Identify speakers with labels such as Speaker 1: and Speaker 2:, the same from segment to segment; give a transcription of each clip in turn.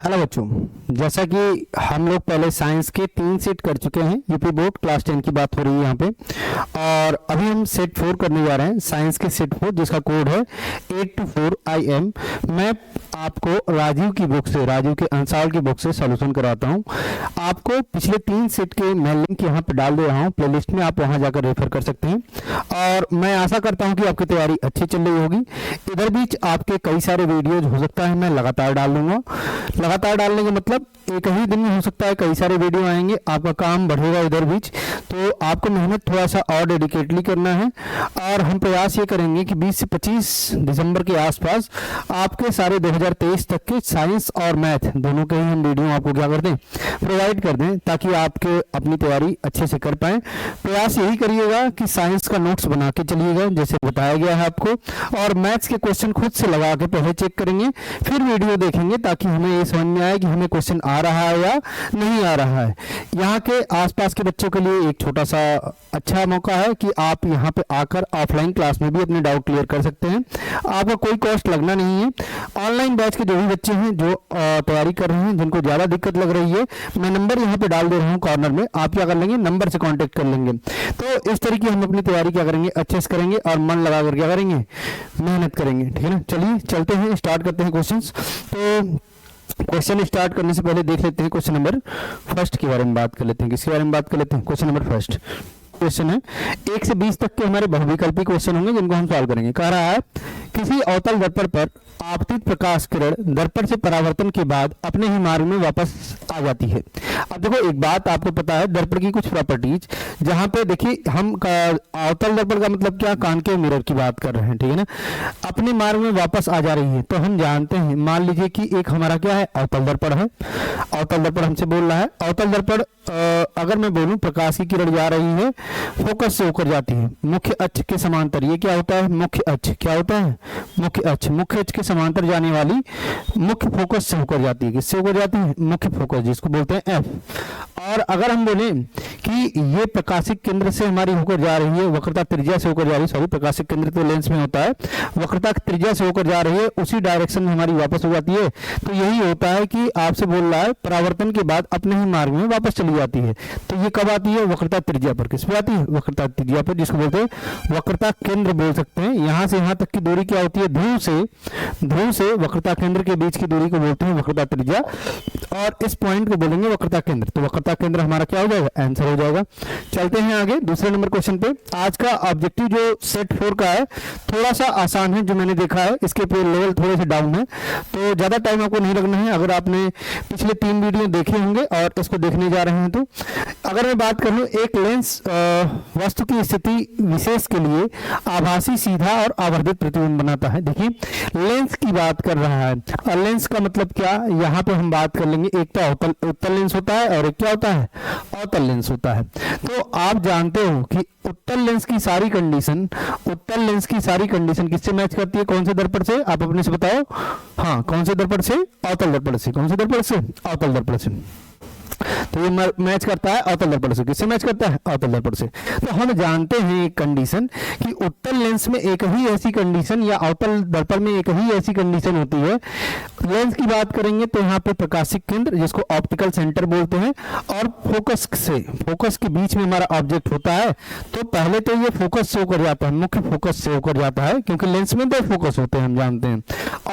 Speaker 1: Hello बच्चों, जैसा कि हम लोग पहले साइंस के 3 सेट कर चुके हैं। यूपी बोर्ड क्लास 10 की बात हो रही है यहाँ पे, और अभी हम सेट 4 करने जा रहे हैं, साइंस के सेट 4, जिसका कोड है 824IM। मैं आपको राजीव की बुक से, राजीव के अंसाल की बुक से सॉल्यूशन कराता हूँ। आपको पिछले 3 सेट के मैं लिंक यहाँ पे डाल दे रहा हूँ प्लेलिस्ट में, आप वहाँ जाकर रेफर कर सकते हैं। और मैं आशा करता हूँ कि आपकी तैयारी अच्छी चल रही होगी। इधर बीच आपके कई सारे वीडियोज हो सकता है मैं लगातार डाल दूंगा। लगातार डालने का मतलब एक ही दिन में हो सकता है कई सारे वीडियो आएंगे, आपका काम बढ़ेगा इधर बीच। तो आपको मेहनत थोड़ा सा और डेडिकेटली करना है, और हम प्रयास ये करेंगे कि 20 से 25 दिसंबर के आसपास आपके सारे 2023 तक के साइंस और मैथ दोनों के ही हम वीडियो आपको क्या कर दें, प्रोवाइड कर दें, ताकि आपके अपनी तैयारी अच्छे से कर पाएं। प्रयास यही करिएगा कि साइंस का नोट्स बना के चलिएगा जैसे बताया गया है आपको, और मैथ्स के क्वेश्चन खुद से लगा के पहले चेक करेंगे, फिर वीडियो देखेंगे, ताकि हमें ये समझ में आए कि हमें क्वेश्चन आ रहा है या नहीं आ रहा है। यहाँ के आसपास के बच्चों के लिए एक छोटा सा अच्छा मौका है कि आप यहाँ पे आकर ऑफलाइन क्लास में भी अपने डाउट क्लियर कर सकते हैं। आपका कोई कॉस्ट लगना नहीं है। ऑनलाइन बैच के जो भी बच्चे हैं जो तैयारी कर रहे हैं, जिनको ज़्यादा दिक्कत लग रही है, मैं नंबर यहाँ पे डाल दे रहा हूँ कॉर्नर में, आप क्या कर लेंगे, नंबर से कॉन्टेक्ट कर लेंगे। तो इस तरीके हम अपनी तैयारी क्या करेंगे, अच्छे से करेंगे और मन लगा कर क्या करेंगे, मेहनत करेंगे। ठीक है ना, चलिए चलते हैं, स्टार्ट करते हैं क्वेश्चंस। तो क्वेश्चन स्टार्ट करने से पहले देख लेते हैं क्वेश्चन नंबर फर्स्ट के बारे में बात कर लेते हैं। किसके बारे में बात कर लेते हैं, क्वेश्चन नंबर फर्स्ट। क्वेश्चन है 1 से 20 तक के हमारे बहुविकल्पी क्वेश्चन होंगे जिनको हम सॉल्व करेंगे। कह रहा है किसी अवतल दर्पण पर आपतित प्रकाश किरण दर्पण से परावर्तन के बाद अपने ही मार्ग में वापस आ जाती है। अब देखो, एक बात आपको पता है दर्पण की कुछ प्रॉपर्टीज, जहां पे देखिए हम अवतल दर्पण का मतलब क्या, कॉनकेव मिरर की बात कर रहे हैं, ठीक है ना। अपने मार्ग में वापस आ जा रही है, तो हम जानते हैं, मान लीजिए कि एक हमारा क्या है, अवतल दर्पण है। अवतल दर्पण हमसे बोल रहा है, अवतल दर्पण अगर मैं बोलूं प्रकाश की किरण जा रही है, फोकस से होकर जाती है मुख्य अक्ष के समांतर। ये क्या होता है, मुख्य अक्ष। क्या होता है, मुख्य अक्ष। मुख्य अक्ष के समांतर जाने वाली मुख्य फोकस से होकर जाती है। किससे होकर जाती है, मुख्य फोकस, जिसको बोलते हैं एफ। और अगर हम बोले कि ये प्रकाशिक केंद्र से हमारी होकर जा रही है, वक्रता त्रिज्या से होकर जा रही है, सॉरी प्रकाशिक केंद्र तो लेंस में होता है, वक्रता त्रिज्या से होकर जा रही है, उसी डायरेक्शन में हमारी वापस हो जाती है। तो यही होता है कि आपसे बोल रहा है परावर्तन के बाद अपने ही मार्ग में वापस चली जाती है। तो ये कब आती है, वक्रता त्रिज्या पर। किस पे आती है, वक्रता त्रिज्या पर, जिसको बोलते हैं वक्रता केंद्र बोल सकते हैं। यहां से यहां तक की दूरी क्या होती है, ध्रुव से वक्रता केंद्र के बीच की दूरी को बोलते हैं वक्रता त्रिज्या, और इस पॉइंट को बोलेंगे वक्रता केंद्र। तो वक्रता केंद्र हमारा क्या हो जाएगा, आंसर हो जाएगा। चलते हैं आगे दूसरे नंबर क्वेश्चन पे। आज का ऑब्जेक्टिव जो सेट 4 का है थोड़ा सा आसान है, जो मैंने देखा है, इसके पे लेवल थोड़े से डाउन है, तो ज्यादा टाइम आपको नहीं लगना है। अगर आपने पिछले 3 वीडियो देखे होंगे और इसको देखने जा रहे हैं, तो अगर मैं बात करूं, एक लेंस वस्तु की स्थिति विशेष के लिए आभासी, सीधा और आवर्धित प्रतिबिंब बनाता है। देखिए लेंस की बात कर रहा है, और लेंस का मतलब क्या, यहाँ पे हम बात कर लेंगे, एक तो उत्तल लेंस होता है और एक क्या होता है, अवतल लेंस होता है। तो आप जानते हो कि उत्तल लेंस की सारी कंडीशन किससे मैच करती है, कौन से दर्पण से, आप अपने से बताओ। हाँ, कौन से दर्पण से, अवतल दर्पण से। कौन से दर्पण से, अवतल दर्पण से। तो ये मैच करता है अवतल दर्पण से। किससे मैच करता है, अवतल दर्पण से। तो हम जानते हैं एक कंडीशन कि उत्तल लेंस में एक ही ऐसी कंडीशन, या अवतल दर्पण में एक ही ऐसी कंडीशन होती है। लेंस की बात करेंगे तो यहाँ पे प्रकाशिक केंद्र, जिसको ऑप्टिकल सेंटर बोलते हैं, और फोकस के बीच में हमारा ऑब्जेक्ट होता है। तो पहले तो ये फोकस से होकर जाता है, मुख्य फोकस से होकर जाता है, क्योंकि लेंस में 2 फोकस होते हैं, हम जानते हैं।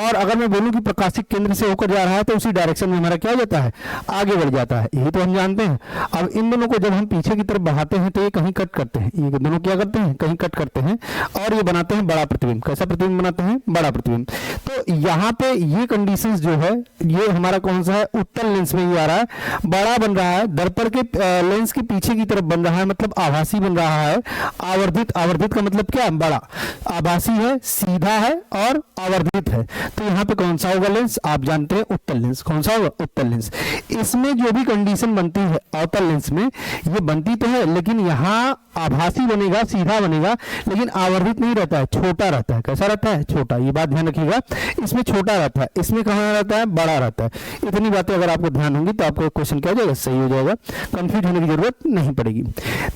Speaker 1: और अगर मैं बोलूं कि प्रकाशिक केंद्र से होकर जा रहा है, तो उसी डायरेक्शन में हमारा क्या हो जाता है, आगे बढ़ जाता है। यही तो हम जानते हैं। अब इन दोनों को जब हम पीछे की तरफ बढ़ाते हैं तो ये कहीं कट करते हैं, ये दोनों क्या करते हैं, कहीं कट करते हैं, और ये बनाते हैं बड़ा प्रतिबिंब। कैसा प्रतिबिंब बनाते हैं, बड़ा प्रतिबिंब। तो यहाँ पे ये कंडीशंस जो है, ये हमारा कौन सा है, उत्तल लेंस में ही आ रहा है, बड़ा बन रहा है, दर्पण के लेंस के पीछे की तरफ बन रहा है, मतलब आभासी बन रहा है। आवर्धित का मतलब क्या, बड़ा। आभासी है, सीधा है और आवर्धित है। तो यहाँ पे कौन सा होगा लेंस, आप जानते हैं उत्तल लेंस। कौन सा होगा, उत्तल लेंस। इसमें जो भी कंडीशन परिवर्तन बनती है अवतल लेंस में, ये बनती तो है लेकिन यहाँ आभासी बनेगा, सीधा बनेगा, लेकिन आवर्धित नहीं रहता है, छोटा रहता है। कैसा रहता है? छोटा। ये बात ध्यान रखिएगा, इसमें छोटा रहता है, इसमें कहाँ रहता है? बड़ा रहता है। इतनी बातें अगर आपको ध्यान होंगी तो आपको क्वेश्चन क्या हो जाएगा? सही हो जाएगा, कंफ्यूज होने की जरूरत नहीं पड़ेगी।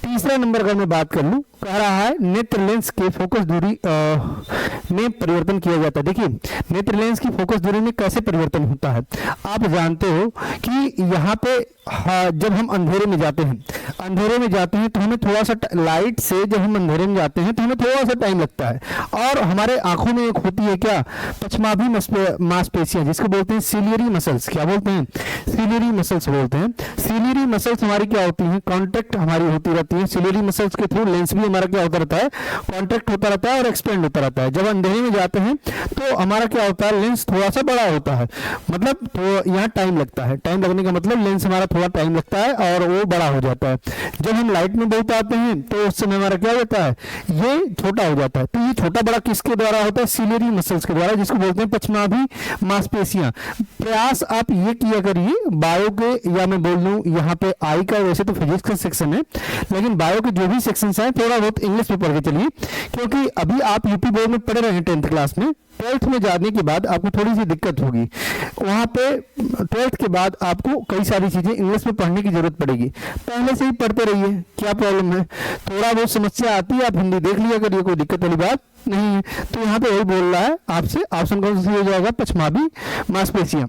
Speaker 1: तीसरा नंबर अगर मैं बात कर लूँ, कह रहा है नेत्र लेंस के फोकस दूरी में परिवर्तन किया जाता है। देखिए नेत्र लेंस की फोकस दूरी में कैसे परिवर्तन होता है? आप जानते हो कि यहाँ पे जब हम अंधेरे में जाते हैं, तो हमें थोड़ा सा लाइट से, जब हम अंधेरे में जाते हैं तो हमें थोड़ा सा टाइम लगता है, और हमारे आंखों में एक होती है क्या? पश्चमाभि मांसपेशियां, जिसको बोलते हैं सिलियरी मसल्स। क्या बोलते हैं? सिलियरी मसल्स बोलते हैं। सिलियरी मसल्स हमारी क्या होती हैं? कॉन्ट्रैक्ट हमारी होती रहती है। सिलियरी मसल्स के थ्रू लेंस भी हमारा क्या होता रहता है? कॉन्ट्रैक्ट होता रहता है और एक्सपेंड होता रहता है। जब अंधेरे में जाते हैं तो हमारा क्या होता है? लेंस थोड़ा सा बड़ा होता है, मतलब तो यहाँ टाइम लगता है। टाइम लगने का मतलब लेंस हमारा थोड़ा टाइम लगता है और वो बड़ा हो जाता है। जब हम लाइट में बहुत आते हैं तो उस समय हमारा क्या होता है? ये छोटा हो जाता है। तो ये छोटा बड़ा किसके द्वारा होता है? सिलियरी मसल्स के द्वारा, जिसको बोलते हैं पश्चमाभि मांसपेशियां। प्रयास आप ये किया करिए, बायो के, या मैं बोल दूं यहाँ पे आई का, वैसे तो फिजिक्स का सेक्शन है, लेकिन बायो के जो भी सेक्शन है थोड़ा बहुत इंग्लिश में पढ़ के चलिए, क्योंकि अभी आप यूपी बोर्ड में पढ़ रहे हैं 10th क्लास में। 12th में जाने के बाद आपको थोड़ी सी दिक्कत होगी, वहां पे 12th के बाद आपको कई सारी चीजें इंग्लिश में पढ़ने की जरूरत पड़ेगी। पहले से ही पढ़ते रहिए, क्या प्रॉब्लम है? थोड़ा बहुत समस्या आती है, आप हिंदी देख लिया करिए, कोई दिक्कत वाली बात नहीं है। तो यहाँ पे वही बोल रहा है आपसे, ऑप्शन कौन सा हो जाएगा? पश्चमाभि मांसपेशियां।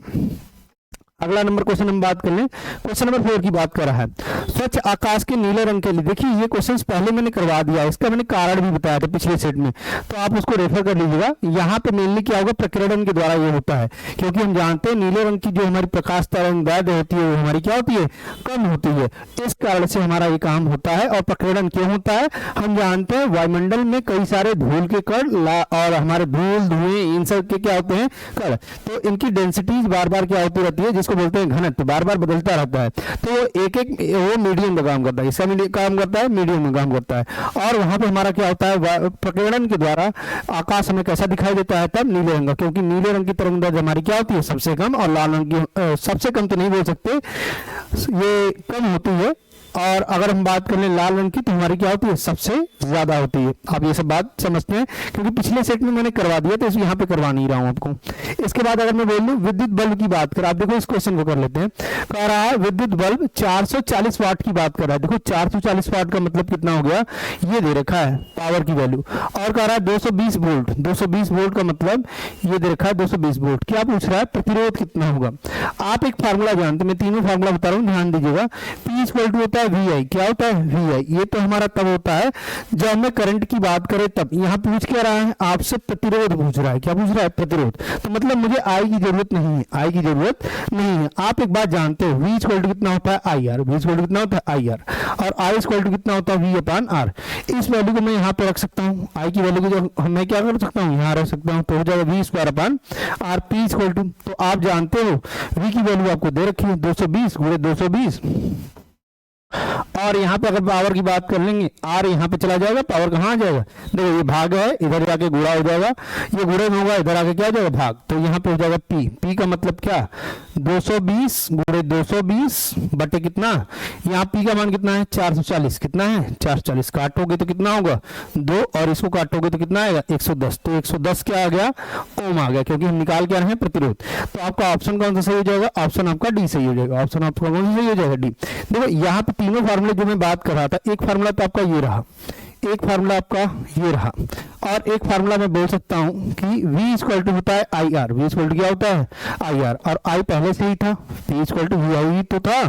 Speaker 1: अगला नंबर क्वेश्चन हम बात कर लें, क्वेश्चन नंबर 4 की बात कर रहा है, स्वच्छ आकाश के नीले रंग के लिए। देखिए ये क्वेश्चंस पहले मैंने करवा दिया, इसका मैंने कारण भी बताया था पिछले सेट में, तो आप उसको रेफर कर लीजिएगा। यहाँ पे मेनली क्या होगा? प्रकीर्णन के द्वारा ये होता है, क्योंकि हम जानते हैं नीले रंग की जो हमारी प्रकाश तरंग दैर्ध्य होती है वो हमारी क्या होती है? कम होती है। इस कारण से हमारा ये काम होता है। और प्रकीर्णन क्यों होता है? हम जानते हैं वायुमंडल में कई सारे धूल के कण और हमारे धूल धुएं इन सब के क्या होते हैं? कण। तो इनकी डेंसिटीज बार बार क्या होती रहती है, जिसको बोलते हैं घनत्व, बार बार बदलता रहता है। तो एक एक वो मीडियम का काम करता है, इसका काम करता है, मीडियम में काम करता है। और वहां पे हमारा क्या होता है? प्रकीर्णन के द्वारा आकाश हमें कैसा दिखाई देता है? तब नीले रंग का, क्योंकि नीले रंग की तरंग दैर्ध्य हमारी क्या होती है? सबसे कम। और लाल रंग की सबसे कम तो नहीं बोल सकते, ये कम होती है। और अगर हम बात कर लें लाल रंग की, तो हमारी क्या होती है? सबसे ज्यादा होती है। आप ये सब बात समझते हैं, क्योंकि पिछले सेट में मैंने करवा दिया, तो यहाँ पे करवा नहीं रहा हूं आपको। इसके बाद अगर मैं बोल लूं विद्युत बल्ब की बात कर, आप देखो इस क्वेश्चन को कर लेते हैं। कह रहा है विद्युत बल्ब 440 वाट की बात कर रहा है। देखो 440 वाट का मतलब कितना हो गया? ये दे रखा है पावर की वैल्यू। और कह रहा है 220 वोल्ट, 220 वोल्ट का मतलब ये दे रखा है 220 वोल्ट। क्या पूछ रहा है? प्रतिरोध कितना होगा? आप एक फार्मूला जानते, मैं तीनों फार्मूला बता रहा हूँ, ध्यान दीजिएगा। P इक्वल होता है VI। क्या होता है? VI। ये तो हमारा तब होता है जब हमें करंट की बात करें तब। यहाँ पूछ क्या रहा है? आपसे प्रतिरोध पूछ रहा है। क्या पूछ रहा है? प्रतिरोध। तो मतलब मुझे I की जरूरत नहीं है, I की जरूरत नहीं है। आप एक बात जानते हो, V इक्वल कितना होता है? IR। V इक्वल कितना होता है? IR। और I इक्वल कितना होता है? V/R। इस वैल्यू को मैं यहाँ पे रख सकता हूँ, I की वैल्यू को जो मैं क्या कर सकता हूँ? यहाँ रख सकता हूँ, तो हो जाएगा V²/R। P इक्वल टू, तो आप जानते हो V की वैल्यू आपको दे रखी है 220 × 220। और यहाँ पे अगर पावर की बात कर लेंगे, आर यहाँ पे चला जाएगा, पावर कहाँ आ जाएगा? देखो ये भाग है, इधर जाके गुणा हो जाएगा, ये गुणे में होगा, इधर आके क्या जाएगा? भाग। तो यहाँ पे हो जाएगा पी। पी का मतलब क्या? 220 × 220 बटे कितना? यहाँ पी का मान कितना है? 440। कितना है? 440। काटोगे तो कितना होगा? 2, और इसको काटोगे तो कितना आएगा? 110। तो 110 क्या आ गया? ओम आ गया, क्योंकि हम निकाल के आ रहे हैं प्रतिरोध। तो आपका ऑप्शन कौन सा सही हो जाएगा? ऑप्शन आपका डी सही हो जाएगा। ऑप्शन आपका कौन सा सही हो जाएगा? डी। देखो यहाँ पे तीनों फार्मूले जो मैं बात कर रहा था, एक फार्मूला तो आपका ये रहा, एक फार्मूला आपका ये रहा, और एक फार्मूला मैं बोल सकता हूं कि V इक्वल टू होता है IR। V इक्वल टू क्या होता है? IR। और I पहले से ही था, P इक्वल टू VI तो था,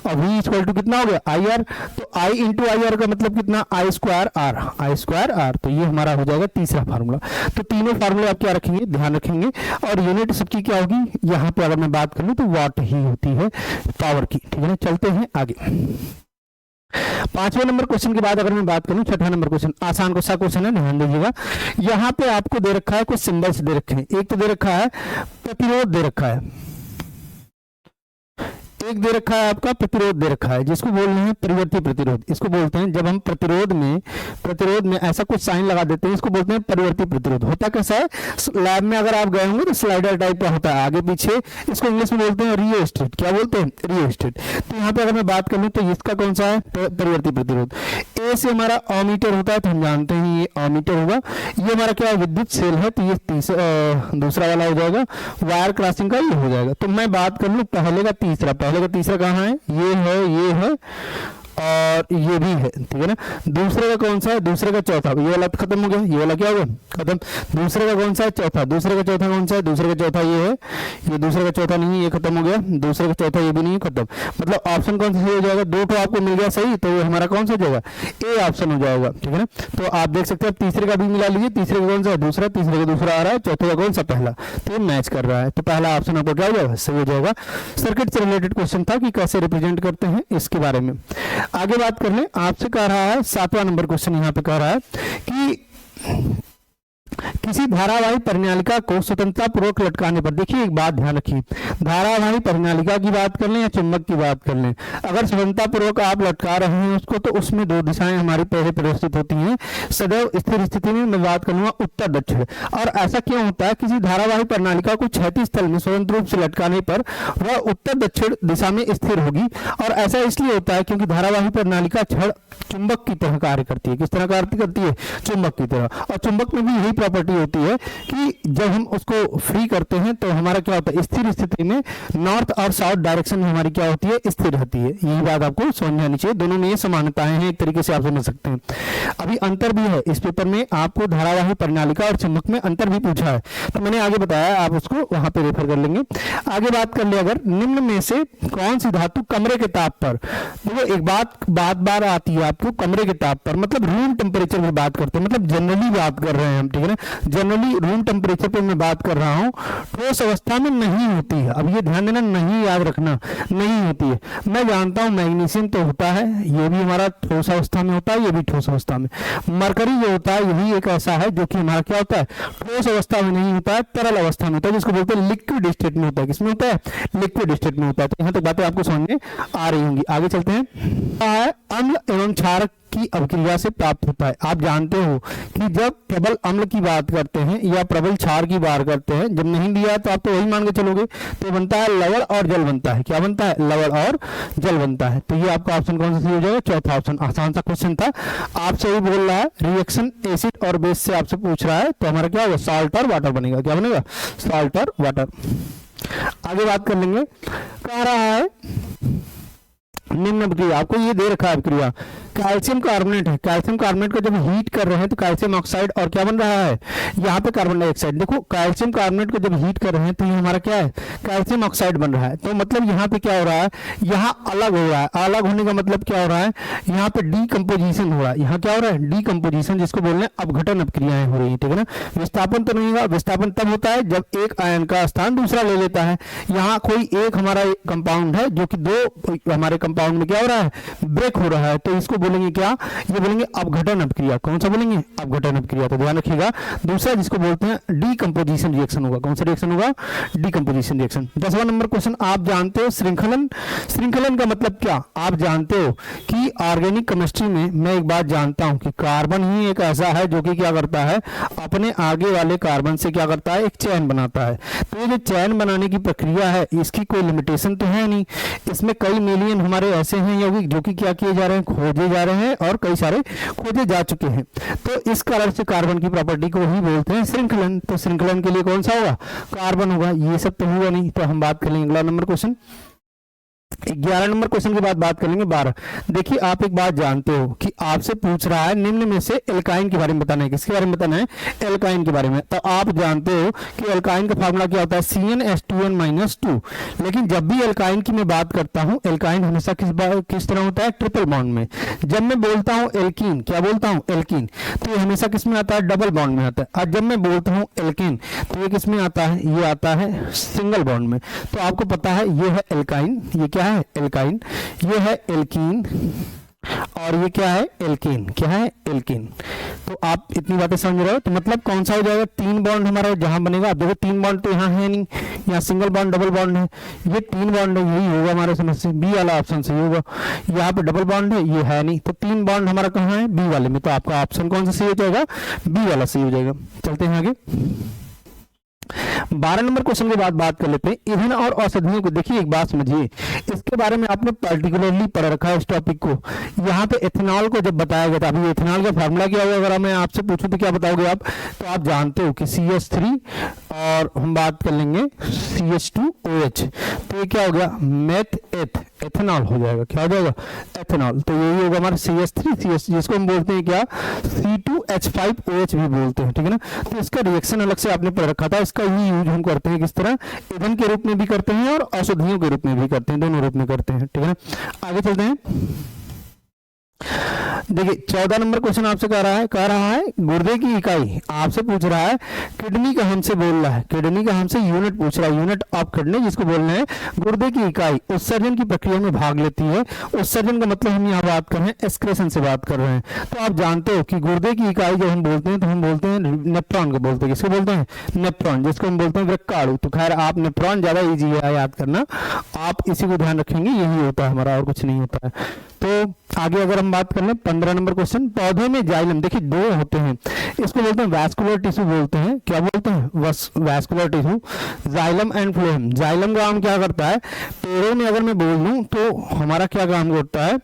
Speaker 1: और V इक्वल टू कितना हो गया? IR। तो I इंटू IR का मतलब कितना? I²R। I²R। तो ये हमारा हो जाएगा तीसरा फार्मूला। तो तीनों फार्मूले आप क्या रखेंगे? ध्यान रखेंगे। और यूनिट सबकी क्या होगी? यहाँ पे अगर मैं बात कर लूँ तो वाट ही होती है पावर की। ठीक है ना, चलते हैं आगे। 5वें नंबर क्वेश्चन के बाद अगर मैं बात करूं, 6वां नंबर क्वेश्चन आसान सा क्वेश्चन है, ध्यान दीजिएगा। यहाँ पे आपको दे रखा है, कुछ सिंबल्स दे रखे हैं। एक तो दे रखा है प्रतिरोध दे रखा है, एक दे रखा है आपका प्रतिरोध दे रखा है, जिसको बोल रहे हैं परिवर्ती प्रतिरोध। इसको बोलते हैं, जब हम प्रतिरोध में ऐसा कुछ साइन लगा देते हैं, इसको बोलते हैं परिवर्ती प्रतिरोध। होता कैसा है? लैब में अगर आप गए होंगे तो स्लाइडर टाइप का होता है, आगे पीछे। इसको इंग्लिश में बोलते हैं रियोस्टेट। क्या बोलते हैं? रियोस्टेट। तो यहाँ पे अगर मैं बात कर लूँ तो इसका कौन सा है, परिवर्ती प्रतिरोध। ए से हमारा अमीटर होता है, तो हम जानते हैं ये अमीटर होगा। ये हमारा क्या है, विद्युत सेल है, तो ये दूसरा वाला हो जाएगा। वायर क्रॉसिंग का ये हो जाएगा। तो मैं बात कर लूँ पहले का तीसरा कहाँ है, ये है और ये भी है, ठीक है ना। दूसरे का कौन सा है, दूसरे का चौथा, ये वाला खत्म हो गया, ये वाला क्या होगा, खत्म। दूसरे का कौन सा है, चौथा, दूसरे का चौथा कौन सा है, दूसरे का चौथा ये है, ये दूसरे का चौथा नहीं है, ये खत्म हो गया। दूसरे का चौथा ये भी नहीं है, खत्म। मतलब ऑप्शन कौन सा सही हो जाएगा, दो तो आपको मिल गया सही, तो हमारा कौन सा हो जाएगा, ए ऑप्शन हो जाएगा, ठीक है ना। तो आप देख सकते हैं तीसरे का भी मिला लीजिए, तीसरे का कौन सा है, दूसरा, तीसरे का दूसरा आ रहा है, चौथे का कौन सा, पहला, तो ये मैच कर रहा है। तो पहला ऑप्शन आपको क्या हो जाएगा, सही हो जाएगा। सर्किट से रिलेटेड क्वेश्चन था कि कैसे रिप्रेजेंट करते हैं इसके बारे में। आगे बात कर लें, आपसे कह रहा है 7वां नंबर क्वेश्चन यहाँ पे कह रहा है कि किसी धारावाही परिनालिका को स्वतंत्रता पूर्वक लटकाने पर, देखिए एक बात ध्यान रखिए, धारावाही परिनालिका की बात कर लें या चुंबक की बात कर लें, अगर स्वतंत्रता पूर्वक आप लटका रहे हैं उसको, तो उसमें दो दिशाएं हमारी पहले प्रदर्शित होती हैं सदैव स्थिर स्थिति में। मैं बात करूंगा उत्तर दक्षिण। और ऐसा क्यों होता है, किसी धारावाही प्रणालिका को क्षैतिज तल में स्वतंत्र रूप से लटकाने पर वह उत्तर दक्षिण दिशा में स्थिर होगी। और ऐसा इसलिए होता है क्योंकि धारावाही प्रणालिका छड़ चुंबक की तरह कार्य करती है। किस तरह कार्य करती है, चुंबक की तरह। और चुंबक में भी यही प्रॉपर्टी होती है कि जब हम उसको फ्री करते हैं तो हमारा क्या होता है, स्थिर स्थिति में नॉर्थ और साउथ डायरेक्शन में हमारी क्या होती है, स्थिर रहती है। यही बात आपको समझ आनी चाहिए। दोनों में ये समानताएं हैं, एक तरीके से आप समझ सकते हैं। अभी अंतर भी है इस पेपर में, आपको धारावाही प्रणालिका और चुंबक में अंतर भी पूछा है, तो मैंने आगे बताया, आप उसको वहां पे रेफर कर लेंगे। आगे बात कर ले, अगर निम्न में से कौन सी धातु कमरे के ताप पर, देखो एक बात बार आती है आपको, कमरे के ताप पर मतलब रूम टेम्परेचर में बात करते हैं, मतलब जनरली बात कर रहे हैं हम, ठीक है ना, जनरली रूम टेम्परेचर पे मैं बात कर रहा हूँ, ठोस अवस्था में नहीं होती है। अब ये ध्यान देना, नहीं याद रखना, नहीं होती है। मैं जानता हूँ मैग्नीशियम तो होता है, ये भी हमारा ठोस अवस्था में होता है, ये भी ठोस अवस्था में। मरकरी जो होता है यही एक ऐसा है जो कि हमारा क्या होता है, ठोस अवस्था में नहीं होता है, तरल अवस्था में होता है, जिसको बोलते हैं लिक्विड स्टेट में होता है। किसमें होता है, लिक्विड स्टेट में होता है। तो यहाँ तक बातें आपको समझ में आ रही होंगी। आगे चलते हैं। अम्ल एवं क्षारक की अभिक्रिया से प्राप्त होता है। आप जानते हो कि जब प्रबल अम्ल की बात करते हैं या प्रबल क्षार की बात करते हैं, जब नहीं दिया तो आप तो वही मान के चलोगे, तो बनता है लवण और जल बनता है। क्या बनता है, लवण और जल बनता है। तो ये आपका ऑप्शन कौन सा सही हो जाएगा, चौथा ऑप्शन। आसान सा क्वेश्चन था, आपसे ही बोल रहा है रिएक्शन एसिड और बेस से आपसे पूछ रहा है, तो हमारा क्या होगा, साल्ट और वाटर बनेगा। क्या बनेगा, साल्ट और वाटर। आगे बात कर लेंगे, कह रहा है निम्न अभिक्रिया, आपको ये दे रखा है अभिक्रिया, कैल्शियम कार्बोनेट है, कैल्शियम कार्बोनेट को जब हीट कर रहे हैं तो कैल्शियम ऑक्साइड और क्या बन रहा है, यहाँ पे कार्बन डाइऑक्साइड। देखो कैल्शियम कार्बोनेट को जब हीट कर रहे हैं तो ये हमारा क्या है, कैल्शियम ऑक्साइड बन रहा है। तो मतलब यहाँ पे क्या हो रहा है, यहाँ अलग हो रहा है। अलग होने का मतलब क्या हो रहा है, यहाँ पे डीकम्पोजिशन हो रहा है। यहाँ क्या हो रहा है, डीकम्पोजिशन, जिसको बोल रहे हैं अपघटन अभिक्रियाएं हो रही है, ठीक है ना। विस्थापन तो नहीं होगा, विस्थापन तब होता है जब एक आयन का स्थान दूसरा ले लेता है। यहाँ कोई एक हमारा कंपाउंड है जो कि दो हमारे कंपाउंड में क्या हो रहा है, ब्रेक हो रहा है, तो इसको बोलेंगे क्या, ये बोलेंगे अपघटन अभिक्रिया। कौन सा बोलेंगे, अपघटन अभिक्रिया। तो ध्यान रखिएगा। दूसरा जिसको बोलते हैं डीकंपोजिशन रिएक्शन होगा। कौन सा रिएक्शन होगा, डीकंपोजिशन रिएक्शन। 10वां नंबर क्वेश्चन, आप जानते हो श्रृंखलन, श्रृंखलन का मतलब क्या, आप जानते हो कि ऑर्गेनिक केमिस्ट्री में मैं एक बात जानता हूं कि कार्बन ही एक ऐसा है जो कि क्या करता है, अपने आगे वाले कार्बन से क्या करता है, एक चैन बनाता है। तो ये जो चैन बनाने की प्रक्रिया है, इसकी कोई लिमिटेशन तो है नहीं। इसमें कई मिलियन हमारे ऐसे हैं जो कि क्या किए जा रहे हैं, खोजे जा रहे हैं, और कई सारे खोजे जा चुके हैं। तो इस कारण से कार्बन की प्रॉपर्टी को ही बोलते हैं श्रृंखलन। तो श्रृंखलन के लिए कौन सा होगा, कार्बन होगा। ये सब तो हुआ नहीं। तो हम बात कर लेंगे अगला नंबर क्वेश्चन, 11 नंबर क्वेश्चन के बाद बात कर लेंगे 12। देखिए आप एक बात जानते हो कि आपसे पूछ रहा है निम्न में से एल्काइन के बारे में बताना है। किसके बारे में बताना है, एल्काइन के बारे में। तो आप जानते हो कि एल्काइन का फार्मूला क्या होता है, CnH2n-2। लेकिन जब भी एल्काइन की मैं बात करता हूं, एल्काइन हमेशा किस तरह होता है, ट्रिपल बॉन्ड में। जब मैं बोलता हूं एल्कीन, क्या बोलता हूं, एल्कीन, तो ये हमेशा किस में आता है, डबल बॉन्ड में आता है। और जब मैं बोलता हूं एल्कीन, तो ये किस में आता है, ये आता है सिंगल बॉन्ड में। तो आपको पता है ये है एल्काइन, ये क्या है, एल्काइन, ये है एल्कीन, और ये क्या है, एल्कीन। क्या है, एल्कीन। तो आप इतनी बातें समझ रहे हो। तो मतलब कौन सा हो जाएगा, 3 बॉन्ड हमारा जहां बनेगा। आप देखो 3 बॉन्ड तो यहाँ है नहीं, यहाँ सिंगल बॉन्ड डबल बॉन्ड है, ये 3 बॉन्ड है, यही होगा हमारे समझ से, बी वाला ऑप्शन सही होगा। यहाँ पे डबल बॉन्ड है, ये है नहीं, तो 3 बॉन्ड हमारा कहाँ है, बी वाले में। तो आपका ऑप्शन कौन सा सही हो जाएगा, बी वाला सही हो जाएगा। चलते हैं आगे। 12 नंबर क्वेश्चन के बाद बात कर लेते हैं ईंधन और औषधियों को। देखिए एक बात समझिए, इसके बारे में आपने पर्टिकुलरली पढ़ रखा है इस टॉपिक को। यहाँ पे एथेनॉल को जब बताया गया था, अभी एथेनॉल का फार्मूला क्या होगा, अगर मैं आपसे पूछूं तो क्या बताओगे आप? तो आप जानते हो कि CH3 और हम बात कर लेंगे CH2OH, तो ये क्या हो गया, मेथ एथेनॉल हो जाएगा। क्या हो जाएगा? एथेनॉल। तो यही होगा हमारा CH3 CH, जिसको हम बोलते हैं क्या, C2H5OH भी बोलते हैं, ठीक है ना। तो इसका रिएक्शन अलग से आपने पढ़ रखा था। इसका ही यूज हम करते हैं किस तरह, ईंधन के रूप में भी करते हैं और औषधियों के रूप में भी करते हैं, दोनों रूप में करते हैं, ठीक है ना। आगे चलते हैं। देखिए 14 नंबर क्वेश्चन आपसे कह रहा है गुर्दे की इकाई आपसे पूछ रहा है, किडनी का हमसे बोल रहा है, किडनी का हमसे यूनिट पूछ रहा है, यूनिट ऑफ किडनी जिसको बोलना है गुर्दे की इकाई उत्सर्जन की प्रक्रिया में भाग लेती है। उत्सर्जन का मतलब हम यहाँ बात कर रहे हैं एक्सक्रेशन से बात कर रहे हैं। तो आप जानते हो कि गुर्दे की इकाई जब हम बोलते हैं तो हम बोलते हैं नेफ्रॉन को बोलते हैं। किसको बोलते हैं? नेफ्रॉन, जिसको हम बोलते हैं वृक्काणु। तो खैर आप नेफ्रॉन ज्यादा इजी है याद करना, आप इसी को ध्यान रखेंगे, यही होता है हमारा, और कुछ नहीं होता है। तो आगे अगर हम बात कर लें 15 नंबर क्वेश्चन, पौधे में जाइलम, देखिए दो होते हैं, इसको बोलते हैं वैस्कुलर टिश्यू बोलते हैं। क्या बोलते हैं? Vascular tissue, xylem and phloem. Xylem का काम क्या करता है, पेड़ों में अगर मैं बोल दूं तो हमारा क्या काम करता है,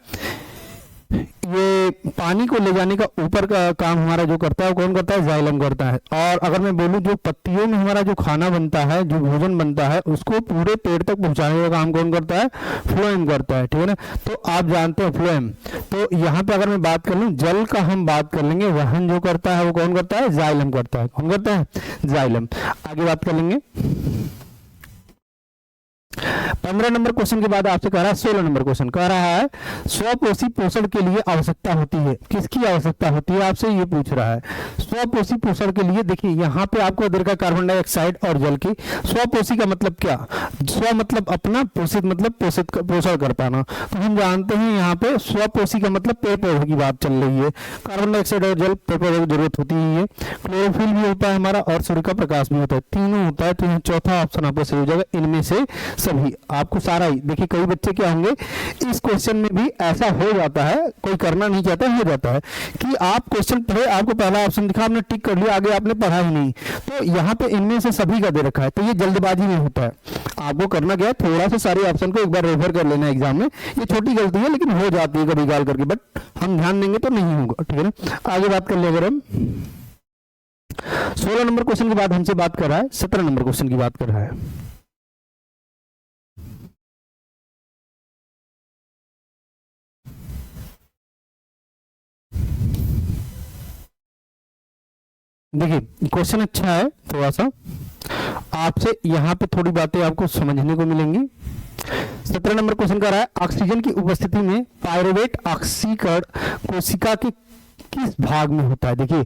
Speaker 1: ये पानी को ले जाने का ऊपर का काम हमारा जो करता है वो कौन करता है? जाइलम करता है। और अगर मैं बोलूं जो पत्तियों में हमारा जो खाना बनता है, जो भोजन बनता है, उसको पूरे पेड़ तक पहुंचाने का काम कौन करता है? फ्लोएम करता है, ठीक है ना। तो आप जानते हो फ्लोएम। तो यहाँ पे अगर मैं बात कर लूं जल का, हम बात कर लेंगे वहन जो करता है वो कौन करता है? जाइलम करता है। कौन करता है? जाइलम। आगे बात कर लेंगे 15 नंबर क्वेश्चन के बाद आपसे कह रहा है 16 नंबर क्वेश्चन कह रहा है स्वपोषी पोषण के लिए आवश्यकता होती है। किसकी आवश्यकता होती है आपसे ये पूछ रहा है। स्वपोषी पोषण के लिए देखिए यहाँ पे आपको देखा कार्बन डाइऑक्साइड और जल की। स्वपोषी का मतलब क्या? स्व मतलब अपना, पोषित मतलब पोषण कर पाना। तो हम जानते हैं यहाँ पे स्वपोषी का मतलब पेड़ पौधों की बात चल रही है। कार्बन डाइऑक्साइड और जल पेड़ पौधों की जरूरत होती ही है। क्लोरोफिल भी होता है हमारा और सूर्य का प्रकाश भी होता है, तीनों होता है। तो यहाँ चौथा ऑप्शन आपको सही हो जाएगा, इनमें से सभी। आपको सारा ही देखिए, कई बच्चे क्या होंगे इस क्वेश्चन में भी ऐसा हो जाता है, कोई करना नहीं चाहता, हो जाता है कि आप क्वेश्चन पढ़े, आपको पहला ऑप्शन दिखा, आपने टिक कर लिया, आगे आपने पढ़ा ही नहीं। तो यहाँ पे इनमें से सभी का दे रखा है, तो ये जल्दबाजी में होता है। आपको करना क्या है, थोड़ा सा सारे ऑप्शन को एक बार रेफर कर लेना एग्जाम में। ये छोटी गलती है लेकिन हो जाती है कभी गाल करके, बट हम ध्यान देंगे तो नहीं होगा, ठीक है ना। आगे बात कर ले अगर हम 16 नंबर क्वेश्चन के बाद हमसे बात कर रहा है 17 नंबर क्वेश्चन की बात कर रहा है। देखिए क्वेश्चन अच्छा है, थोड़ा सा आपसे यहाँ पे थोड़ी बातें आपको समझने को मिलेंगी। 17 नंबर क्वेश्चन कर रहा है ऑक्सीजन की उपस्थिति में पायरुवेट ऑक्सीकरण कोशिका के किस भाग में होता है। देखिए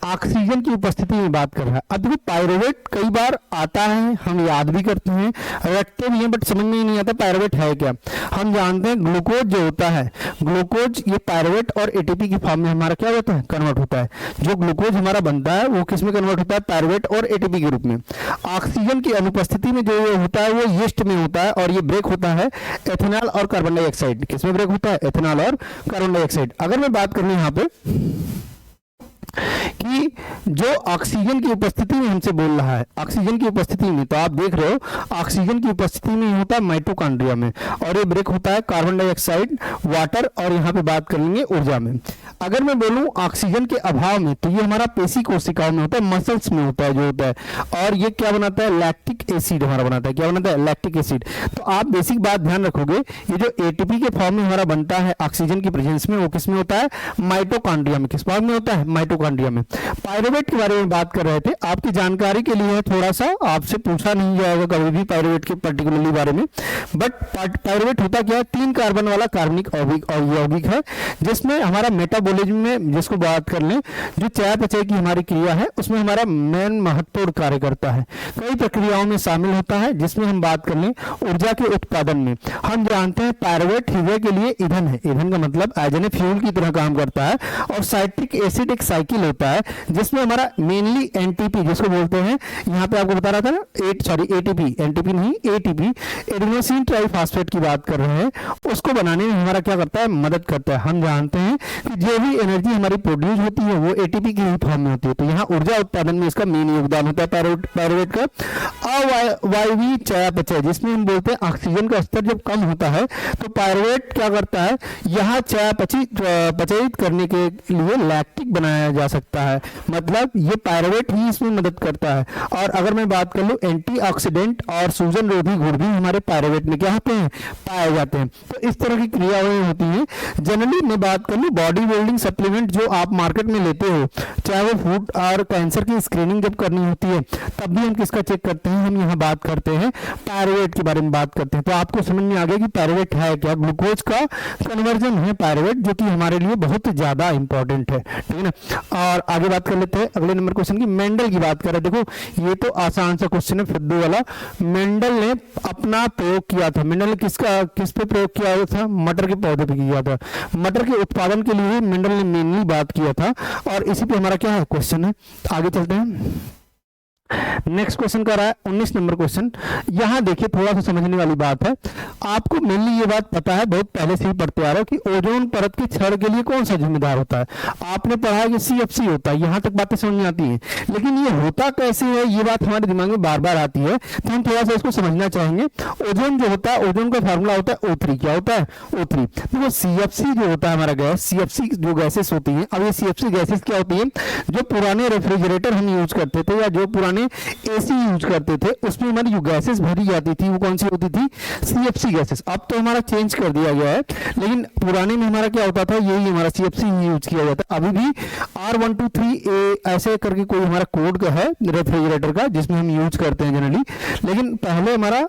Speaker 1: ऑक्सीजन की उपस्थिति में बात कर रहा है। अब देखिए पायरुवेट कई बार आता है, हम याद भी करते हैं, रटते भी हैं, बट समझ में ही नहीं आता पायरुवेट है क्या। हम जानते हैं ग्लूकोज जो होता है, ग्लूकोज ये पायरुवेट और एटीपी की फॉर्म में हमारा क्या होता है, कन्वर्ट होता है। जो ग्लूकोज हमारा बनता है वो किस में कन्वर्ट होता है, पायरुवेट और एटीपी के रूप में। ऑक्सीजन की अनुपस्थिति में जो ये होता है वो यीस्ट में होता है, और ये ब्रेक होता है एथेनॉल और कार्बन डाइऑक्साइड। किसमें ब्रेक होता है, एथेनॉल और कार्बन डाइऑक्साइड। अगर मैं बात करूं यहाँ पे कि जो ऑक्सीजन की उपस्थिति में हमसे बोल रहा है, ऑक्सीजन की उपस्थिति में, तो आप देख रहे हो ऑक्सीजन की उपस्थिति में होता है माइटोकॉन्ड्रिया में, और ये ब्रेक होता है कार्बन डाइऑक्साइड, वाटर, और यहाँ पे बात कर लेंगे ऊर्जा में। अगर मैं बोलूं ऑक्सीजन के अभाव में, तो ये हमारा पेशी कोशिकाओं में होता है, मसल्स में होता है जो होता है, और ये क्या बनाता है, लैक्टिक एसिड हमारा बनाता है। क्या बनाता है, लैक्टिक एसिड। तो आप बेसिक बात ध्यान रखोगे, ये जो एटीपी के फॉर्म में हमारा बनता है ऑक्सीजन की प्रेजेंस में, वो किस में होता है, माइटोकॉन्ड्रिया में। किस भाग में होता है, माइटोकॉन्ड्रिया में। पायरुवेट के बारे में बात कर रहे थे, आपकी जानकारी के लिए थोड़ा सा, आपसे पूछा नहीं जाएगा कभी भी पायरुवेट के पर्टिकुलरली बारे में, बट पायरुवेट होता क्या है, 3 कार्बन वाला कार्बनिक यौगिक है, जिसमें हमारा मेटाबॉलिज्म में, जिसको बात कर लें, जो चयापचय की हमारी क्रिया है उसमें हमारा मेन महत्वपूर्ण कार्य करता है। कई प्रक्रियाओं में शामिल होता है, जिसमें हम बात कर लें ऊर्जा के उत्पादन में। हम जानते हैं पायरुवेट हृदय के लिए ईंधन है, ईंधन का मतलब एज एन फ्यूल की तरह काम करता है, और साइट्रिक एसिड एक साइकिल मॉलिक्यूल होता है जिसमें हमारा मेनली एनटीपी जिसको बोलते हैं, यहाँ पे आपको बता रहा था ना एटीपी, एनटीपी नहीं एटीपी, एडेनोसिन ट्राइफॉस्फेट की बात कर रहे हैं, उसको बनाने में हमारा क्या करता है, मदद करता है। हम जानते हैं कि जो भी एनर्जी हमारी प्रोड्यूस होती है वो एटीपी की ही फॉर्म में होती है, तो यहाँ ऊर्जा उत्पादन में इसका मेन योगदान होता है पायरुवेट का। अवायवीय चयापचय जिसमें हम बोलते हैं ऑक्सीजन का स्तर जब कम होता है तो पायरुवेट क्या करता है, यहाँ चयापचयित करने के लिए लैक्टिक बनाया जा सकता है, मतलब ये पायरुवेट ही इसमें मदद करता है। और अगर मैं बात कर लूँ एंटीऑक्सीडेंट और सूजन रोधी गुण भी हमारे पायरुवेट में क्या होते हैं, पाए जाते हैं। तो इस तरह की क्रियाएं होती हैं। जनरली मैं बात कर लूँ बॉडी बिल्डिंग सप्लीमेंट जो आप मार्केट में लेते हो, चाहे वो फूड और कैंसर की स्क्रीनिंग जब करनी होती है तब भी हम किसका चेक करते हैं, हम यहाँ बात करते हैं पायरुवेट के बारे में बात करते हैं। तो आपको समझ में आ गया कि पायरुवेट है क्या, ग्लूकोज का कन्वर्जन है पायरुवेट, जो कि हमारे लिए बहुत ज्यादा इंपॉर्टेंट है, ठीक है ना। और आगे बात कर लेते हैं अगले नंबर क्वेश्चन की, मेंडल की बात करें। देखो ये तो आसान सा क्वेश्चन है फिद्दू वाला। मेंडल ने अपना प्रयोग किया था, मेंडल ने किस पे प्रयोग किया था, मटर के पौधे पे किया था। मटर के उत्पादन के लिए मेंडल ने मेनली बात किया था, और इसी पे हमारा क्या है क्वेश्चन है। आगे चलते हैं, नेक्स्ट क्वेश्चन कर रहा है 19 नंबर क्वेश्चन। यहां देखिए थोड़ा सा समझने वाली बात है, आपको मेनली ये बात पता है, बहुत पहले से ही पढ़ते आ रहे हो कि ओजोन परत के क्षरण के लिए कौन सा जिम्मेदार होता है। आपने पढ़ा है कि सीएफसी होता है, यहां तक बातें समझ में आती हैं, लेकिन ये होता कैसे है ये बात हमारे दिमाग में बार बार आती है, तो हम थोड़ा सा इसको समझना चाहेंगे। ओजोन जो होता है, ओजोन का फार्मूला होता है O3। क्या होता है, O3। देखो सीएफसी जो होता है हमारा गैस, सीएफसी जो गैसेस होती है, अब ये सीएफसी गैसेस क्या होती है, जो पुराने रेफ्रिजरेटर हम यूज करते थे या जो पुराने एसी यूज करते थे उसमें हमारी जो गैसेस भरी जाती थी वो कौन सी होती थी, सीएफसी गैसेस। अब तो हमारा चेंज कर दिया गया है, लेकिन पुराने में हमारा क्या होता था, यही हमारा सीएफसी यूज किया जाता है। अभी भी R123A ऐसे करके कोई हमारा कोड का है रेफ्रिजरेटर का जिसमें हम यूज करते हैं जनरली, लेकिन पहले हमारा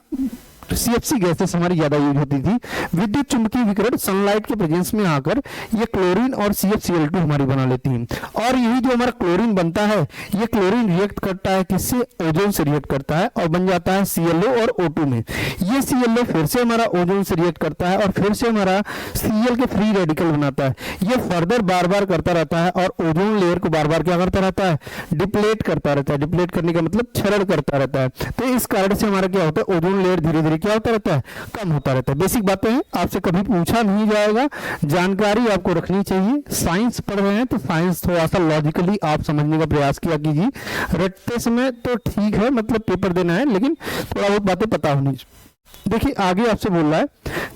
Speaker 1: सीएफसी गैसेस हमारी ज्यादा यूज होती थी। विद्युत चुंबकीय विकिरण सनलाइट के प्रेजेंस में आकर ये क्लोरीन और CFCl2 हमारी बना लेती हैं, और यही जो हमारा क्लोरीन बनता है ये क्लोरीन रिएक्ट करता है किससे, ओजोन से रिएक्ट करता है और बन जाता है ClO और O2 में। ये ClO फिर से हमारा ओजोन से रिएक्ट करता है और फिर से हमारा Cl के फ्री रेडिकल बनाता है। ये फर्दर बार बार करता रहता है और ओजोन लेयर को बार बार क्या करता रहता है, डिप्लेट करता रहता है। डिप्लेट करने का मतलब क्षरण करता रहता है। तो इस कारण से हमारा क्या होता है, ओजोन लेयर धीरे धीरे क्या होता रहता है, कम होता रहता है। बेसिक बातें हैं, आपसे कभी पूछा नहीं जाएगा, जानकारी आपको रखनी चाहिए। साइंस पढ़ रहे हैं तो साइंस थोड़ा सा लॉजिकली आप समझने का प्रयास किया कीजिए। रटते समय तो ठीक है, मतलब पेपर देना है, लेकिन थोड़ा बहुत बातें पता होनी चाहिए। देखिए आगे आपसे बोल रहा है,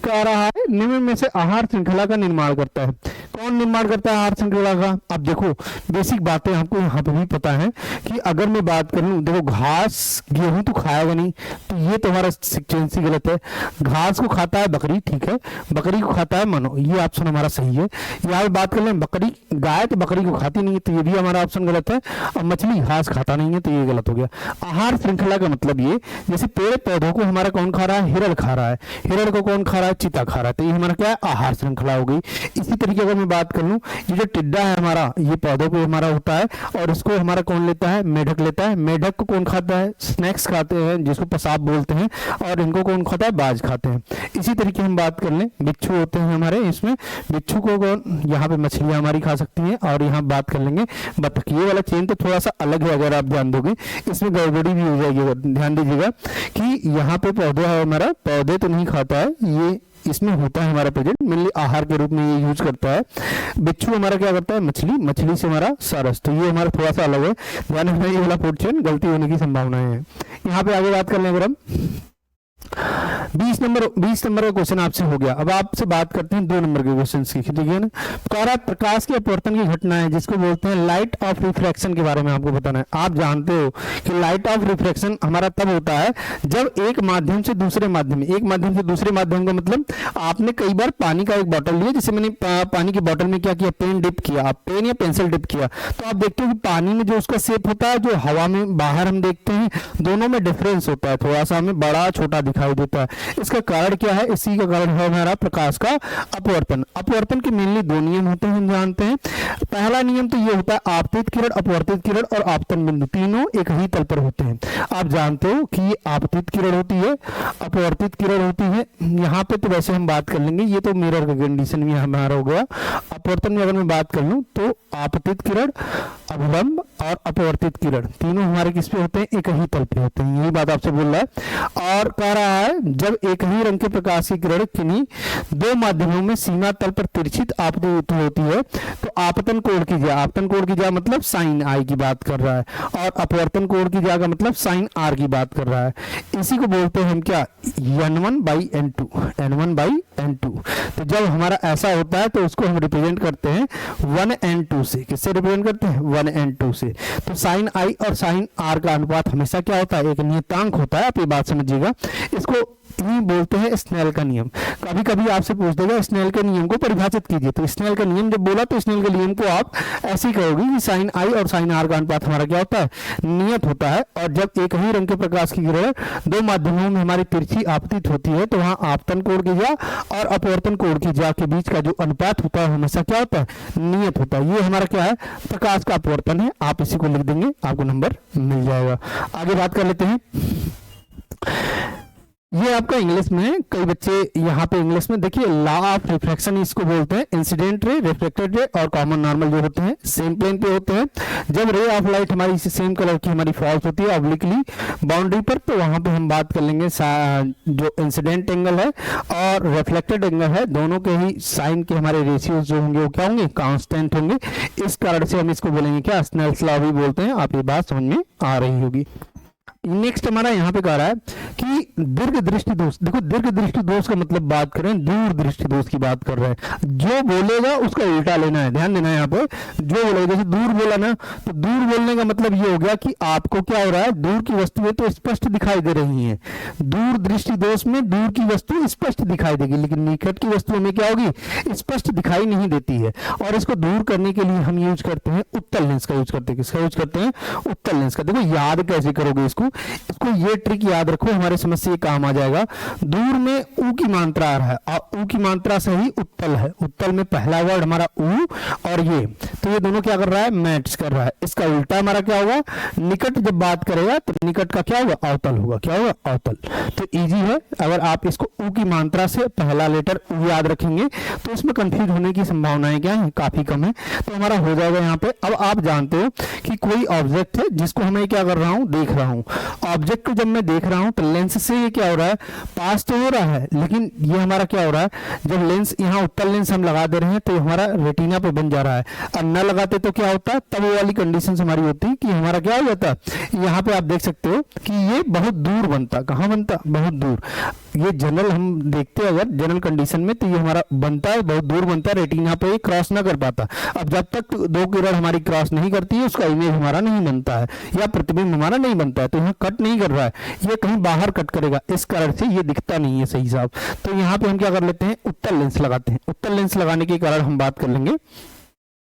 Speaker 1: कह रहा है निम्न में से आहार श्रृंखला का निर्माण करता है। कौन निर्माण करता है आहार श्रृंखला का? अब देखो बेसिक बातें हमको यहाँ पे भी पता है कि अगर मैं बात कर लूँ, देखो घास गेहूं तो खाएगा नहीं, तो ये तुम्हारा सिक्वेंसी गलत है। घास को खाता है बकरी, ठीक है, बकरी को खाता है मनो, ये ऑप्शन हमारा सही है। यहाँ पे बात कर लें बकरी, गाय तो बकरी को खाती नहीं है, तो ये भी हमारा ऑप्शन गलत है। और मछली घास खाता नहीं है, तो ये गलत हो गया। आहार श्रृंखला का मतलब ये, जैसे पेड़ पौधों को हमारा कौन खा रहा है, हिरण खा रहा है, हिरण को कौन खा रहा है, चीता खा रहा है, तो ये हमारा क्या है, आहार श्रृंखला हो गई। इसी तरीके अगर मैं बात कर लूं, ये जो टिड्डा है हमारा, ये पौधों पे हमारा होता है और इसको हमारा कौन लेता है, मेढक लेता है। मेढक को कौन खाता है, स्नैक्स खाते हैं जिसको पेशाब बोलते हैं, और इनको कौन खाता है, बाज खाते हैं। इसी तरीके हम बात कर लें, बिच्छू होते हैं हमारे, इसमें बिच्छू को कौन, यहाँ पे मछलियां हमारी खा सकती हैं। और यहाँ बात कर लेंगे बतख, ये वाला चेन तो थोड़ा सा अलग है, अगर आप ध्यान दोगे इसमें गड़बड़ी भी हो जाएगी। ध्यान दीजिएगा कि यहाँ पे पौधा है हमारा, पौधे तो नहीं खाता है, ये इसमें होता है हमारा प्रेजेंट, मेनली आहार के रूप में ये यूज करता है। बिच्छू हमारा क्या करता है, मछली, मछली से हमारा सरस, तो ये हमारा थोड़ा सा अलग है, ध्यान रखना, ये वाला पोर्शन गलती होने की संभावना है। यहाँ पे आगे बात कर लें अगर हम 20 नंबर का क्वेश्चन आपसे हो गया। अब आपसे बात करते हैं 2 नंबर के क्वेश्चन की, ठीक है ना। कह प्रकाश के अपवर्तन की घटना है जिसको बोलते हैं लाइट ऑफ रिफ्रैक्शन के बारे में आपको बताना है। आप जानते हो कि लाइट ऑफ रिफ्रैक्शन हमारा तब होता है जब एक माध्यम से दूसरे माध्यम में, एक माध्यम से दूसरे माध्यम का मतलब आपने कई बार पानी का एक बॉटल लिया, जैसे मैंने पानी की बॉटल में क्या किया, पेन डिप किया, आप पेन या पेंसिल डिप किया, तो आप देखते हो कि पानी में जो उसका शेप होता है, जो हवा में बाहर हम देखते हैं, दोनों में डिफरेंस होता है, थोड़ा सा हमें बड़ा छोटा दिखाई देता है। इसका कारण क्या है? इसी का कारण है हमारा प्रकाश का अपवर्तन। अपवर्तन के मेनली दो नियम होते हैं, हम जानते हैं। पहला नियम तो ये होता है आपतित किरण, अपवर्तित किरण और आपतन बिंदु तीनों एक ही तल पर होते हैं। आप जानते हो कि ये आपतित किरण होती है, अपवर्तित किरण होती है। यहाँ पे तो वैसे हम बात कर लेंगे, ये तो मिरर का कंडीशन भी हमारा हो गया। अपवर्तन में अगर मैं बात कर लूँ तो आपतित किरण, अभिलंब और अपवर्तित किरण तीनों हमारे किस पे होते हैं? एक ही तल पे होते हैं। यही बात आपसे बोल रहा है। और कह रहा है जब एक ही रंग के प्रकाश की किरण किन्हीं दो माध्यमों में सीमा तल पर तिरछित आपतित होती है तो आपतन कोण की जगह, आपतन कोण की जगह मतलब साइन आई की बात कर रहा है, और अपवर्तन कोण की जगह मतलब साइन आर की बात कर रहा है। इसी को बोलते हैं हम क्या? N1/N2, N1/N2। तो जब हमारा ऐसा होता है तो उसको हम रिप्रेजेंट करते हैं 1N2 से। किससे रिप्रेजेंट करते हैं? 1N2 से। तो साइन आई और साइन आर का अनुपात हमेशा क्या होता है? एक नियतांक होता है। आप ये बात समझिएगा। इसको ही बोलते हैं स्नेल का नियम। कभी कभी आपसे पूछ देगा स्नेल के नियम को परिभाषित कीजिए, तो स्नेल का नियम जब बोला तो स्नेल के नियम को आप ऐसे ही कहोगे कि साइन आई और साइन आर का अनुपात हमारा क्या होता है? नियत होता है। और जब एक ही रंग के प्रकाश की किरण दो माध्यमों में हमारी तिरछी आपतित होती है तो वहां आपतन कोण की जा और अपवर्तन कोण की जा के बीच का जो अनुपात होता है हमेशा क्या होता है? नियत होता है। ये हमारा क्या है? प्रकाश का अपवर्तन है। आप इसी को लिख देंगे, आपको नंबर मिल जाएगा। आगे बात कर लेते हैं। ये आपका इंग्लिश में, कई बच्चे यहाँ पे इंग्लिश में देखिए लॉ ऑफ रिफ्रैक्शन इसको बोलते हैं। इंसिडेंट रे, रिफ्लेक्टेड रे और कॉमन नॉर्मल जो होते हैं सेम प्लेन पे होते हैं। जब रे ऑफ लाइट हमारी सेम कलर की हमारी फॉल्स होती है ऑब्लिकली बाउंड्री पर, तो वहां पे हम बात कर लेंगे जो इंसिडेंट एंगल है और रिफ्लेक्टेड एंगल है, दोनों के ही साइन के हमारे रेशियोज जो होंगे वो क्या होंगे? कांस्टेंट होंगे। इस कारण से हम इसको बोलेंगे क्या? स्नेल्स लॉ भी बोलते हैं। आप ये बात समझ में आ रही होगी। नेक्स्ट हमारा यहाँ पे कह रहा है कि दीर्घ दृष्टि दोष। देखो दीर्घ दृष्टि दोष का मतलब बात करें, दूर दृष्टि दोष की बात कर रहे हैं। जो बोलेगा उसका उल्टा लेना है, ध्यान देना है यहाँ पे। जो बोलेगा, जैसे दूर बोला ना, तो दूर बोलने का मतलब ये हो गया कि आपको क्या हो रहा है? दूर की वस्तुएं तो स्पष्ट दिखाई दे रही हैं। दूर दृष्टि दोष में दूर की वस्तु स्पष्ट दिखाई देगी, लेकिन निकट की वस्तुओं में क्या होगी? स्पष्ट दिखाई नहीं देती है। और इसको दूर करने के लिए हम यूज करते हैं उत्तल लेंस का यूज करते हैं। किसका यूज करते हैं? उत्तल लेंस का। देखो याद कैसे करोगे इसको ये ट्रिक याद रखो, हमारे समझ से ये काम आ जाएगा। दूर में ऊ की मात्रा आ रहा है और ऊ की मात्रा से ही उत्तल है। उत्तल में पहला वर्ड हमारा ऊ और ये, तो ये दोनों क्या कर रहा है? मैच कर रहा है। इसका उल्टा हमारा क्या होगा? निकट जब बात करेगा तो निकट का क्या होगा? अवतल होगा। क्या होगा? अवतल। तो इजी है। अगर आप इसको ऊ की मात्रा से पहला लेटर ऊ याद रखेंगे तो इसमें कंफ्यूज होने की संभावनाएं क्या है? काफी कम है। तो हमारा हो जाएगा यहाँ पे। अब आप जानते हो कि कोई ऑब्जेक्ट है जिसको हमें क्या कर रहा हूं? देख रहा हूं। ऑब्जेक्ट को जब मैं देख रहा हूं तो लेंस से ये क्या हो रहा है? पास तो हो रहा है, लेकिन ये हमारा क्या हो रहा है? जब लेंस यहाँ उत्तल लेंस हम लगा दे रहे हैं तो हमारा रेटिना पे बन जा रहा है। और न लगाते तो क्या होता है? तब वो वाली कंडीशन हमारी होती है कि हमारा क्या हो जाता है? यहाँ पे आप देख सकते हो कि ये बहुत दूर बनता। कहाँ बनता? बहुत दूर। ये जनरल हम देखते हैं अगर जनरल कंडीशन में, तो ये हमारा बनता है बहुत दूर बनता है, रेटिना पे क्रॉस ना कर पाता। अब जब तक दो किरण हमारी क्रॉस नहीं करती है उसका इमेज हमारा नहीं बनता है या प्रतिबिंब हमारा नहीं बनता है। तो यहाँ कट नहीं कर रहा है, ये कहीं बाहर कट करेगा, इस कारण से ये दिखता नहीं है सही साहब। तो यहाँ पे हम क्या कर लेते हैं? उत्तल लेंस लगाते हैं। उत्तल लेंस लगाने के कारण हम बात कर लेंगे,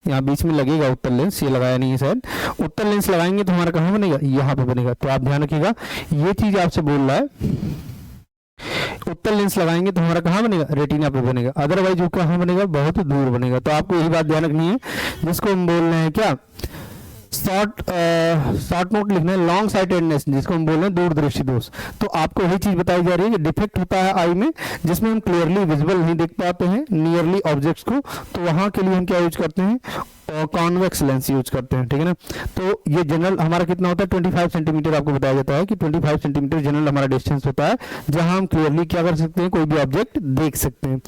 Speaker 1: यहाँ बीच में लगेगा उत्तल लेंस, ये लगाया नहीं है शायद। उत्तल लेंस लगाएंगे तो हमारा कहाँ बनेगा? यहाँ पे बनेगा। तो आप ध्यान रखिएगा, ये चीज आपसे बोल रहा है। उत्तल लेंस लगाएंगे तो हमारा कहाँ बनेगा? रेटिना पे बनेगा। अदरवाइज वो कहाँ बनेगा? बहुत दूर बनेगा। तो आपको यही बात ध्यान रखनी है, जिसको हम बोल रहे हैं क्या? शॉर्ट नोट लिखना है, लॉन्ग साइटेडनेस, जिसको हम बोल रहे हैं दूर दृष्टि दोष। तो आपको वही चीज बताई जा रही है कि डिफेक्ट होता है आई में, जिसमें हम क्लियरली विजिबल नहीं देख पाते हैं नियरली ऑब्जेक्ट्स को। तो वहां के लिए हम क्या यूज करते हैं? कॉन्वेक्स लेंस यूज करते हैं। ठीक है ना? तो ये जनरल हमारा कितना होता है? 25 सेंटीमीटर। आपको बताया जाता है कि 25 सेंटीमीटर जनरल हमारा डिस्टेंस होता है, जहां हम क्लियरली क्या कर सकते हैं? कोई भी ऑब्जेक्ट देख सकते हैं।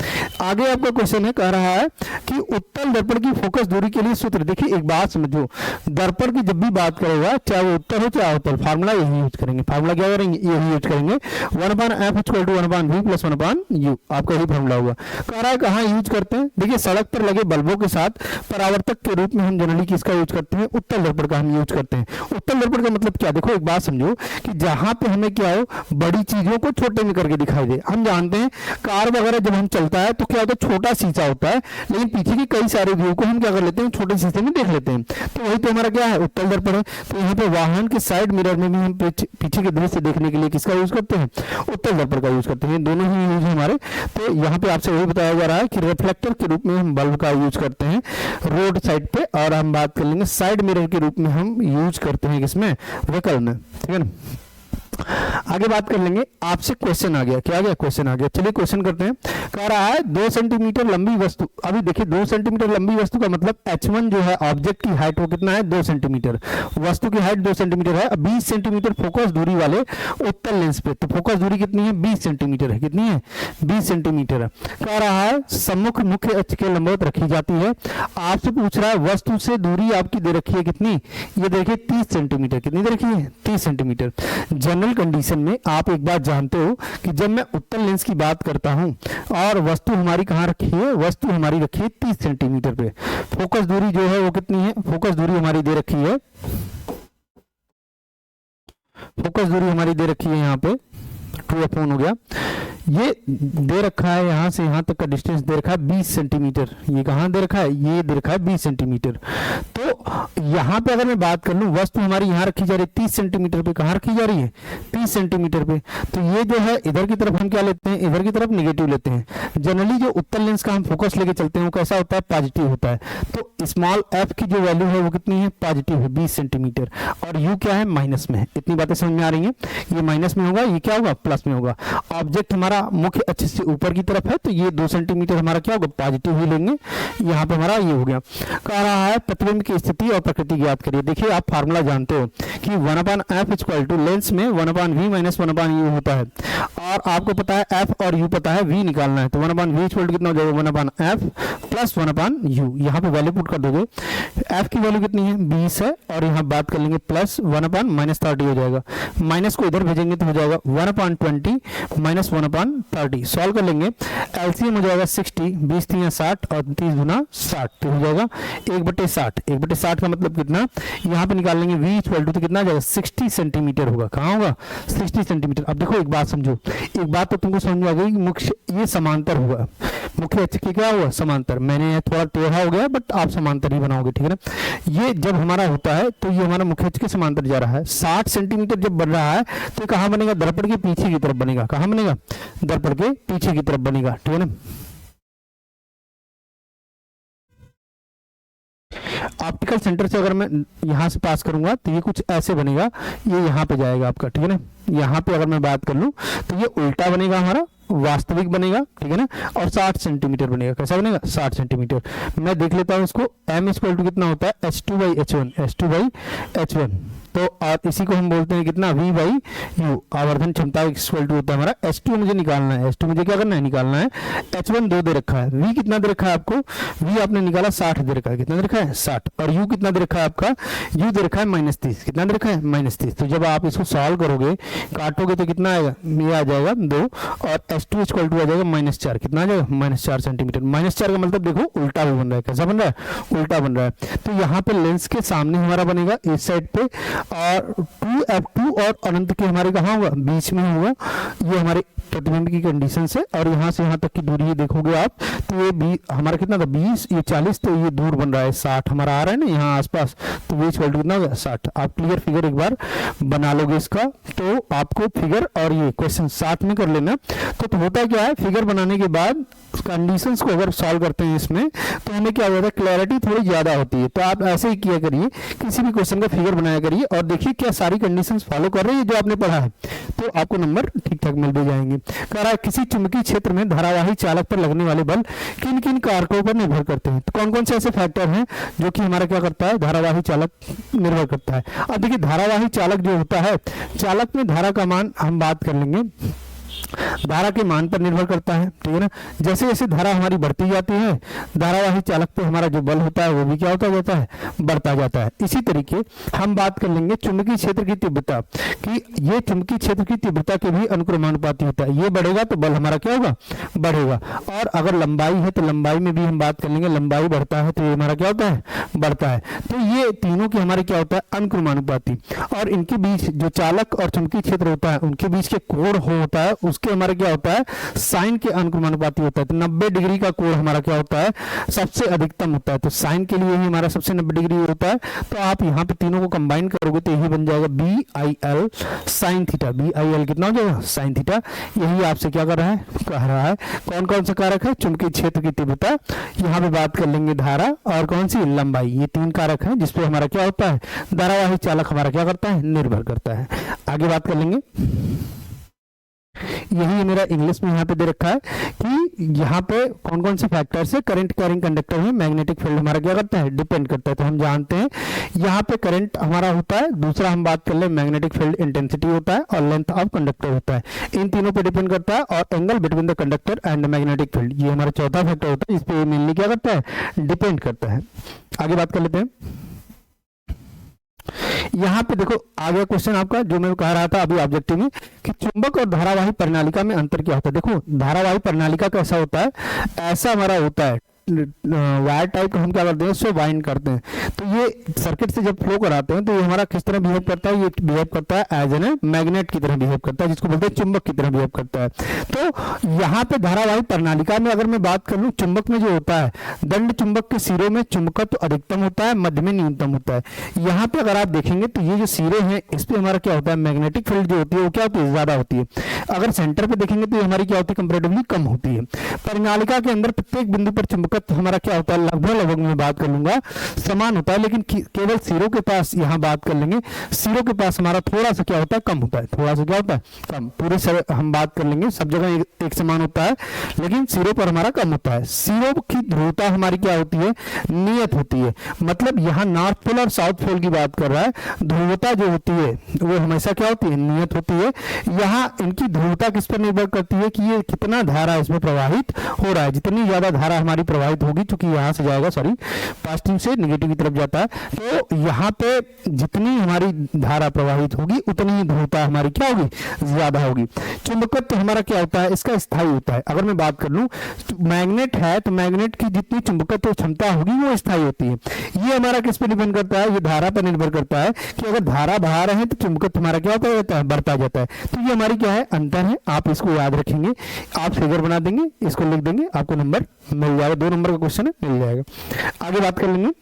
Speaker 1: आगे आपका क्वेश्चन है, कह रहा है कि उत्तल दर्पण की फोकस दूरी के लिए सूत्र। देखिए एक बात समझो, दर्पण की जब भी बात करेगा, चाहे वो उत्तल हो चाहे अवतल, फार्मूला यही यूज करेंगे। फार्मूला क्या करेंगे? यही यूज करेंगे, 1/f = 1/v + 1/u। आपका यही फार्मूला होगा। कह रहा है कहाँ यूज करते हैं? देखिए सड़क पर लगे बल्बों के साथ परावर्तक के रूप में हम जनरली किसका यूज करते हैं, उत्तल दर्पण का हम यूज करते हैं। उत्तल दर्पण का मतलब क्या, देखो एक बात समझो कि जहां पे हमें क्या हो, बड़ी चीजों को छोटे में करके दिखाई दे। हम जानते हैं कार वगैरह जब हम चलता है तो क्या होता है, छोटा शीशा होता है, लेकिन पीछे के कई सारे व्यू को हम क्या कर लेते हैं, छोटे शीशे में देख लेते हैं। तो वही तो हमारा क्या है, उत्तल दर्पण है। तो यहाँ पे वाहन के साइड मिरर में भी हम पीछे के दृश्य देखने के लिए किसका यूज करते हैं, उत्तल दर्पण का यूज करते हैं। दोनों ही यूज है हमारे। तो यहाँ पे आपसे वही बताया जा रहा है कि रिफ्लेक्टर के रूप में हम बल्ब का यूज करते हैं रोड साइड पे, और हम बात कर लेंगे साइड मिरर के रूप में हम यूज करते हैं किसमें, व्हीकल में, ठीक है ना। आगे बात कर लेंगे। आपसे क्वेश्चन आ गया, क्या आ गया, क्वेश्चन आ गया। चलिए क्वेश्चन करते हैं। कह रहा है 2 सेंटीमीटर लंबी वस्तु, अभी देखिए 2 सेंटीमीटर लंबी वस्तु का मतलब h1 जो है ऑब्जेक्ट की हाइट वो कितना है, 2 सेंटीमीटर। वस्तु की हाइट 2 सेंटीमीटर है। 20 सेंटीमीटर फोकस दूरी वाले उत्तल लेंस पे, तो फोकस दूरी कितनी है, 20 सेंटीमीटर है। कितनी है, 20 सेंटीमीटर है। कह रहा है सम्मुख मुख्य अक्ष के लंबवत रखी जाती है। आपसे पूछ रहा है वस्तु से दूरी आपकी दे रखी है कितनी, ये देखिए 30 सेंटीमीटर। कितनी दे रखी है, 30 सेंटीमीटर। जनरल कंडीशन में आप एक बात जानते हो कि जब मैं उत्तल लेंस की बात करता हूं और वस्तु हमारी कहां रखी है, वस्तु हमारी रखी है 30 सेंटीमीटर पे। फोकस दूरी जो है वो कितनी है, फोकस दूरी हमारी दे रखी है, फोकस दूरी हमारी दे रखी है यहाँ पे 2/4 हो गया। ये दे रखा है यहाँ से यहाँ तक का डिस्टेंस दे रखा है 20 सेंटीमीटर। ये कहाँ दे रखा है, ये दे रखा है 20 सेंटीमीटर। तो यहाँ पे अगर मैं बात कर लूँ, वस्तु हमारी यहाँ रखी जा रही है 30 सेंटीमीटर पे। कहाँ रखी जा रही है, 30 सेंटीमीटर पे। तो ये जो है इधर की तरफ हम क्या लेते हैं, इधर की तरफ निगेटिव लेते हैं। जनरली जो उत्तल लेंस का हम फोकस लेके चलते हैं वो कैसा होता है, पॉजिटिव होता है। तो स्मॉल एफ की जो वैल्यू है वो कितनी है, पॉजिटिव है, 20 सेंटीमीटर। और यू क्या है, माइनस में है। इतनी बातें समझ में आ रही है। ये माइनस में होगा, ये क्या होगा, प्लस में होगा। ऑब्जेक्ट हमारा मुख्य अक्ष से ऊपर की तरफ है, तो ये 2 सेंटीमीटर हमारा क्या होगा, पॉजिटिव ही लेंगे। यहाँ पे हमारा ये हो गया। कह रहा है प्रतिबिंब की स्थिति और प्रकृति ज्ञात करिए। देखिए आप फार्मूला जानते हो कि 1/f इक्वल टू लेंस में 1/v माइनस 1/u होता है। और आपको पता है f और u पता है, v निकालना है। तो 1/v इक्वल टू कितना हो जाएगा, 1/f प्लस 1/u। यहाँ पे वैल्यू पुट कर दोगे। f की वैल्यू कितनी है, 20 है। और यहाँ बात कर लेंगे प्लस 1/-30 हो जाएगा। माइनस को इधर भेजेंगे तो हो जाएगा 1/20 माइनस 1/30। सॉल्व कर लेंगे, एलसीएम हो जाएगा 60, 20 3 60 और 30 गुना 60, तो हो जाएगा 1/60। 1/60 का मतलब कितना, यहाँ पे निकाल लेंगे v इक्वल टू, तो कितना आ जाएगा, 60 सेंटीमीटर होगा। कहाँ होगा, 60 सेंटीमीटर। अब देखो एक बात समझो, एक बात तो तुमको समझ में आ गई, मुख्य ये समांतर होगा, मुख्य अक्ष के क्या हुआ, समांतर। मैंने थोड़ा टेढ़ा हो गया बट आप समांतर ही बनाओगे, ठीक है ना। ये जब हमारा होता है तो ये हमारा मुख्य अक्ष के समांतर जा रहा है। 60 सेंटीमीटर जब बन रहा है तो कहाँ बनेगा, दर्पण के पीछे की तरफ बनेगा। कहाँ बनेगा, दर्पण के पीछे की तरफ बनेगा, ठीक है ना। ऑप्टिकल सेंटर से अगर मैं यहां से पास करूंगा तो ये कुछ ऐसे बनेगा, ये यहाँ पे जाएगा आपका, ठीक है ना। यहाँ पे अगर मैं बात कर लूं तो ये उल्टा बनेगा हमारा, वास्तविक बनेगा, ठीक है ना। और 60 सेंटीमीटर बनेगा। कैसा बनेगा, 60 सेंटीमीटर। मैं देख लेता हूँ इसको, m इक्वल टू कितना होता है, h2/h1, h2/h1। तो और इसी को हम बोलते हैं कितना, v/u। आवर्धन क्षमता इक्वल टू होता है हमारा, h2 मुझे निकालना है। h2 मुझे क्या करना है, निकालना है। h1 2 दे रखा है, v कितना दे रखा है आपको, v आपने निकाला 60 दे रखा है। कितना दे रखा है, 60। और u कितना दे रखा है आपका, u दे रखा है -30। कितना दे रखा है, -30। तो जब आप इसको सॉल्व करोगे, काटोगे तो कितना आएगा, ये आ जाएगा 2 और h2 इक्वल टू आ जाएगा -4। कितना आ जाएगा, -4 सेंटीमीटर। -4 का मतलब देखो उल्टा भी बन रहा है। कैसा बन रहा है, उल्टा बन रहा है। तो यहाँ पे लेंस के सामने हमारा बनेगा इस साइड पे, और 2f2 और अनंत के हमारे कहाँ होगा, बीच में होगा। ये हमारे प्रतिबिंब की कंडीशन से। और यहाँ से यहाँ तक की दूरी देखोगे आप तो ये हमारा कितना था, 20, ये 40, तो ये दूर बन रहा है 60 हमारा आ रहा है ना यहाँ आसपास। तो v इक्वल टू कितना होगा, 60। आप क्लियर फिगर एक बार बना लोगे इसका, तो आपको फिगर और ये क्वेश्चन साथ में कर लेना। तो होता क्या है, फिगर बनाने के बाद कंडीशंस को अगर सॉल्व करते हैं इसमें, तो हमें क्या होता है, क्लैरिटी थोड़ी ज्यादा होती है। तो आप ऐसे ही किया करिए, किसी भी क्वेश्चन का फिगर बनाया करिए और देखिए क्या सारी कंडीशंस फॉलो कर रही है जो आपने पढ़ा है, तो आपको नंबर ठीक ठाक मिल भी जाएंगे। कह रहा है किसी चुंबकीय क्षेत्र में धारावाही चालक पर लगने वाले बल किन किन कारकों पर निर्भर करते हैं। तो कौन कौन से ऐसे फैक्टर हैं जो कि हमारा क्या करता है, धारावाही चालक निर्भर करता है। अब देखिए धारावाही चालक जो होता है, चालक में धारा का मान हम बात कर लेंगे, धारा के मान पर निर्भर करता है, ठीक है ना। जैसे जैसे धारा हमारी बढ़ती जाती है, धारावाही चालक पे हमारा जो बल होता है वो भी क्या होता जाता है, बढ़ता जाता है। इसी तरीके हम बात कर लेंगे चुंबकीय क्षेत्र की तीव्रता, कि ये चुंबकीय क्षेत्र की तीव्रता के भी अनुक्रमानुपाती होता है। ये बढ़ेगा तो बल हमारा क्या होगा, बढ़ेगा। और अगर लंबाई है तो लंबाई में भी हम बात कर लेंगे, लंबाई बढ़ता है तो ये हमारा क्या होता है, बढ़ता है। तो ये तीनों के हमारे क्या होता है, अनुक्रमानुपाती। और इनके बीच जो चालक और चुंबकीय क्षेत्र होता है उनके बीच के कोण होता है, उसके हमारा क्या होता है, साइन के अनुक्रमानुपाती होता है। तो 90 डिग्री का कोण हमारा क्या होता है, सबसे अधिकतम होता है। तो साइन के लिए ही हमारा सबसे 90 डिग्री होता है। तो आप यहाँ पे तीनों को कंबाइन करोगे तो यही बन जाएगा BIL साइन थीटा। BIL कितना हो जाएगा, साइन थीटा। यही आपसे क्या कर रहा है, कह रहा है। कौन कौन सा कारक है, चुंबकीय क्षेत्र की तीव्रता, यहाँ पे बात कर लेंगे धारा, और कौन सी, लंबाई। ये तीन कारक हैं जिसपे हमारा क्या होता है, धारावाही चालक हमारा क्या करता है, निर्भर करता है। आगे बात कर लेंगे, यही मेरा इंग्लिश में यहाँ पे दे रखा है कि यहाँ पे कौन कौन से फैक्टर्स है करंट कैरिंग कंडक्टर में मैग्नेटिक फील्ड हमारा क्या करता है, डिपेंड करता है। तो हम जानते हैं यहाँ पे करंट हमारा होता है, दूसरा हम बात कर ले मैग्नेटिक फील्ड इंटेंसिटी होता है, और लेंथ ऑफ कंडक्टर होता है। इन तीनों पे डिपेंड करता है। और angle between the conductor and magnetic field, ये हमारा चौथा फैक्टर होता है, इस पे मेनली क्या करता है, डिपेंड करता है। आगे बात कर लेते हैं। यहाँ पे देखो आ गया क्वेश्चन आपका, जो मैं कह रहा था अभी ऑब्जेक्टिव में, कि चुंबक और धारावाही प्रणालिका में अंतर क्या होता है। देखो धारावाही प्रणालिका कैसा होता है, ऐसा हमारा होता है, वायर टाइप को हम क्या करते हैं, इसको वाइंड करते हैं। तो ये सर्किट से जब फ्लो कराते हैं तो ये हमारा किस तरह बिहेव करता है, ये बिहेव करता है एज एन मैग्नेट की तरह बिहेव करता है, जिसको बोलते हैं चुंबक की तरह बिहेव करता है। तो यहाँ पे धारावाही प्रणालिका में अगर मैं बात कर लूँ, चुंबक में जो होता है, दंड चुंबक के सिरों में चुंबकत्व तो अधिकतम होता है, मध्य में न्यूनतम होता है। यहाँ पे अगर आप देखेंगे तो ये जो सिरे हैं इस पे हमारा क्या होता है, मैग्नेटिक फील्ड जो होती है वो क्या होती है, ज्यादा होती है। अगर सेंटर पे देखेंगे तो हमारी क्या होती है, कंपैरेटिवली कम होती है। प्रणालिका के अंदर प्रत्येक बिंदु पर चुंबकत्व हमारा क्या होता है, लगभग मैं बात कर लूंगा समान होता है, लेकिन केवल सिरों के पास यहाँ बात कर लेंगे, सिरों के पास हमारा थोड़ा सा क्या होता है, कम होता है। थोड़ा सा क्या होता है, कम। पूरे हम बात कर लेंगे सब जगह एक समान होता है, लेकिन सिरों पर हमारा कम होता है। सिरों की ध्रुवता हमारी क्या होती है, नियत होती है। मतलब यहाँ नॉर्थ पोल और साउथ पोल की बात कर रहा है, ध्रुवता जो होती है वो हमेशा क्या होती है, नियत होती है। यहाँ इनकी ध्रुवता किस पर निर्भर करती है, कि ये कितना धारा इसमें प्रवाहित हो रहा है। जितनी ज्यादा धारा हमारी प्रवाहित होगी, क्योंकि यहाँ से जाएगा, सॉरी पॉजिटिव से नेगेटिव की तरफ जाता है, तो यहाँ पे जितनी हमारी धारा प्रवाहित होगी उतनी ही ध्रुवता हमारी क्या होगी, ज्यादा होगी। चुंबकत्व तो हमारा क्या होता है, इसका स्थायी होता है। अगर मैं बात कर लूं मैग्नेट है तो मैग्नेट की जितनी चुंबकत्व क्षमता होगी वो स्थायी होती है। ये हमारा किस पर डिपेंड करता है, ये धारा पर निर्भर करता है, कि अगर धारा बहा रहे हैं तो चुंबकत्व हमारा क्या होता रहता है, बढ़ता जाता है। तो ये हमारी क्या है, अंतर है। आप इसको याद रखेंगे, आप फिगर बना देंगे, इसको लिख देंगे, आपको नंबर मिल जाएगा। 2 नंबर का क्वेश्चन है, मिल जाएगा। आगे बात कर लेंगे,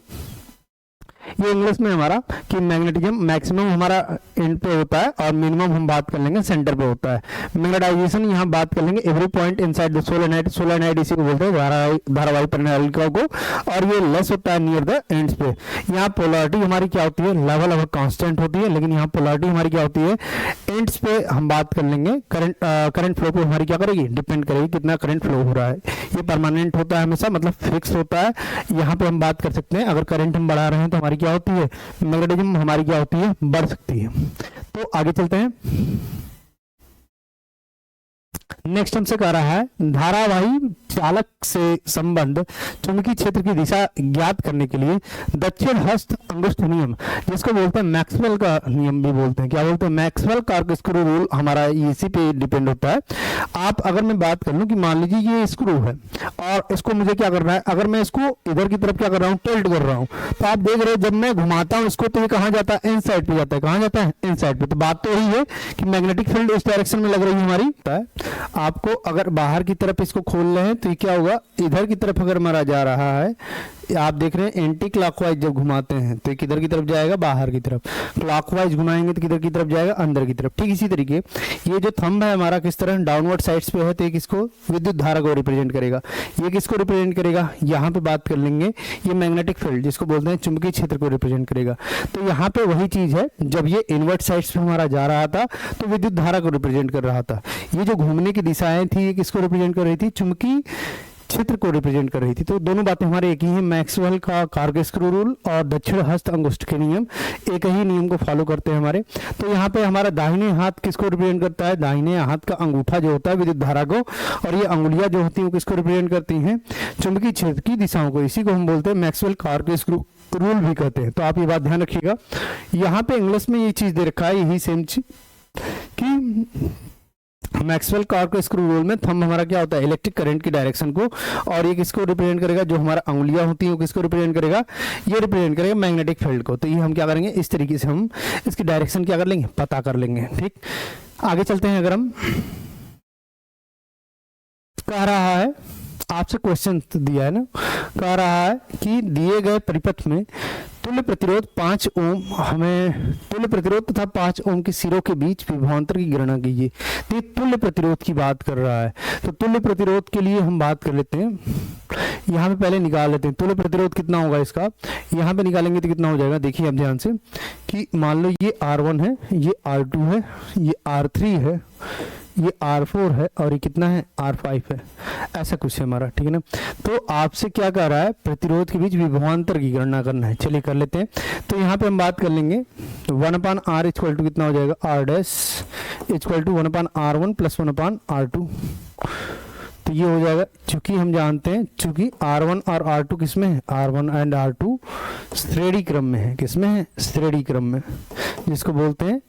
Speaker 1: ये इंग्लिश में हमारा कि मैग्नेटिज्म मैक्सिमम हमारा एंड पे होता है और मिनिमम हम बात कर लेंगे सेंटर पे होता है। मैग्नेटाइजेशन यहाँ बात कर लेंगे every point inside the solenoid, solenoid इसी को बोलते हैं धारावाही प्रणालिका को, और ये लेस होता है नियर द एंड्स पे। यहाँ पोलैरिटी हमारी क्या होती है, लेवल ऑफ कांस्टेंट होती है, लेकिन यहाँ पोलैरिटी हमारी क्या होती है, एंड्स पे हम बात कर लेंगे। करंट फ्लो पे हमारी क्या करेगी, डिपेंड करेगी कितना करंट फ्लो हो रहा है। ये परमानेंट होता है हमेशा, मतलब फिक्स होता है। यहाँ पे हम बात कर सकते हैं अगर करंट हम बढ़ा रहे हैं तो हमारी क्या होती है, मैग्नेटिज्म हमारी क्या होती है, बढ़ सकती है। तो आगे चलते हैं। नेक्स्ट हमसे कह रहा है धारावाही चालक से संबंध चुंबकीय क्षेत्र की दिशा ज्ञात करने के लिए दक्षिण हस्त अंगुष्ठ नियम, जिसको बोलते हैं मैक्सवेल का नियम भी बोलते हैं। क्या बोलते हैं, मैक्सवेल कॉर्कस्क्रू रूल हमारा इसी पे डिपेंड होता है। आप अगर मैं बात कर लूं कि मान लीजिए ये स्क्रू है और इसको मुझे क्या करना है, अगर मैं इसको इधर की तरफ क्या कर रहा हूँ, टिल्ट कर रहा हूँ, तो आप देख रहे हो जब मैं घुमाता हूँ इसको तो ये कहाँ जाता है, इन साइड पे जाता है। कहाँ जाता है, इन साइड पे। तो बात तो यही है कि मैग्नेटिक फील्ड इस डायरेक्शन में लग रही है हमारी। आपको अगर बाहर की तरफ इसको खोल रहे हैं तो ये क्या होगा, इधर की तरफ अगर हमारा जा रहा है, आप देख रहे हैं एंटी क्लॉकवाइज जब घुमाते हैं तो किधर की तरफ जाएगा, बाहर की तरफ। क्लॉकवाइज घुमाएंगे तो किधर की तरफ जाएगा, अंदर की तरफ। ठीक इसी तरीके ये जो थंब है हमारा किस तरह डाउनवर्ड साइड्स पे है, तो ये किसको, विद्युत धारा को रिप्रेजेंट करेगा। ये किसको रिप्रेजेंट करेगा, यहाँ पे बात कर लेंगे ये मैग्नेटिक फील्ड जिसको बोलते हैं चुंबकीय क्षेत्र को रिप्रेजेंट करेगा। तो यहाँ पे वही चीज है, जब ये इनवर्ट साइड्स पे हमारा जा रहा था तो विद्युत धारा को रिप्रेजेंट कर रहा था। ये जो घूमने की दिशाएं थी ये किसको रिप्रेजेंट कर रही थी, चुंबकीय क्षेत्र को रिप्रेजेंट कर रही थी। तो दोनों बातें हमारे एक ही हैं, मैक्सवेल का कार्क-स्क्रू रूल और दक्षिण हस्त अंगुष्ठ के नियम एक ही नियम को फॉलो करते हैं हमारे। तो यहाँ पे हमारा दाहिने हाथ किसको रिप्रेजेंट करता है, दाहिने हाथ का अंगूठा जो होता है विद्युत धारा को, और ये अंगुलियां जो होती हैं वो किसको रिप्रेजेंट करती हैं, चुंबकीय क्षेत्र की दिशाओं को। इसी को हम बोलते हैं मैक्सवेल कार्क-स्क्रू रूल भी कहते हैं। तो आप ये बात ध्यान रखिएगा, यहाँ पे इंग्लिश में ये चीज दे रखा है, यही सेम चीज कि मैक्सवेल कार्क-स्क्रू रूल में थंब हमारा क्या होता है, इलेक्ट्रिक करंट की डायरेक्शन को, और ये किसको रिप्रेजेंट करेगा, जो हमारा अंगुलियां होती हैं वो किसको रिप्रेजेंट करेगा, ये रिप्रेजेंट करेगा मैग्नेटिक फील्ड को। तो ये हम क्या करेंगे, इस तरीके से हम इसकी डायरेक्शन क्या कर लेंगे, पता कर लेंगे। ठीक, आगे चलते हैं। अगर हम कह रहा है, आपसे क्वेश्चन दिया है ना, कह रहा है कि दिए गए परिपथ में तुल्य प्रतिरोध 5 ओम, हमें तुल्य प्रतिरोध तथा 5 ओम के सिरों के बीच विभवांतर की गणना कीजिए। तो ये तुल्य प्रतिरोध की बात कर रहा है। तो तुल्य प्रतिरोध के लिए हम बात कर लेते हैं, यहाँ पे पहले निकाल लेते हैं तुल्य प्रतिरोध कितना होगा इसका। यहाँ पे निकालेंगे तो कितना हो जाएगा, देखिए अब ध्यान से कि मान लो ये R1 है, ये R2 है, ये R3 है, ये R4 है, और ये कितना है, R5 है। ऐसा कुछ है हमारा, ठीक है ना। तो आपसे क्या कह रहा है, प्रतिरोध के बीच विभवांतर की गणना करना है। चलिए कर लेते हैं। तो यहाँ पे हम बात कर लेंगे 1/R इक्वल टू कितना हो जाएगा, R dash equal to 1/R1 plus 1/R2। तो ये हो जाएगा, चूंकि हम जानते हैं चूंकि R1 और R2 किस में है, R1 एंड R2 श्रेणी क्रम में है। किस में है, श्रेणी क्रम में, जिसको बोलते हैं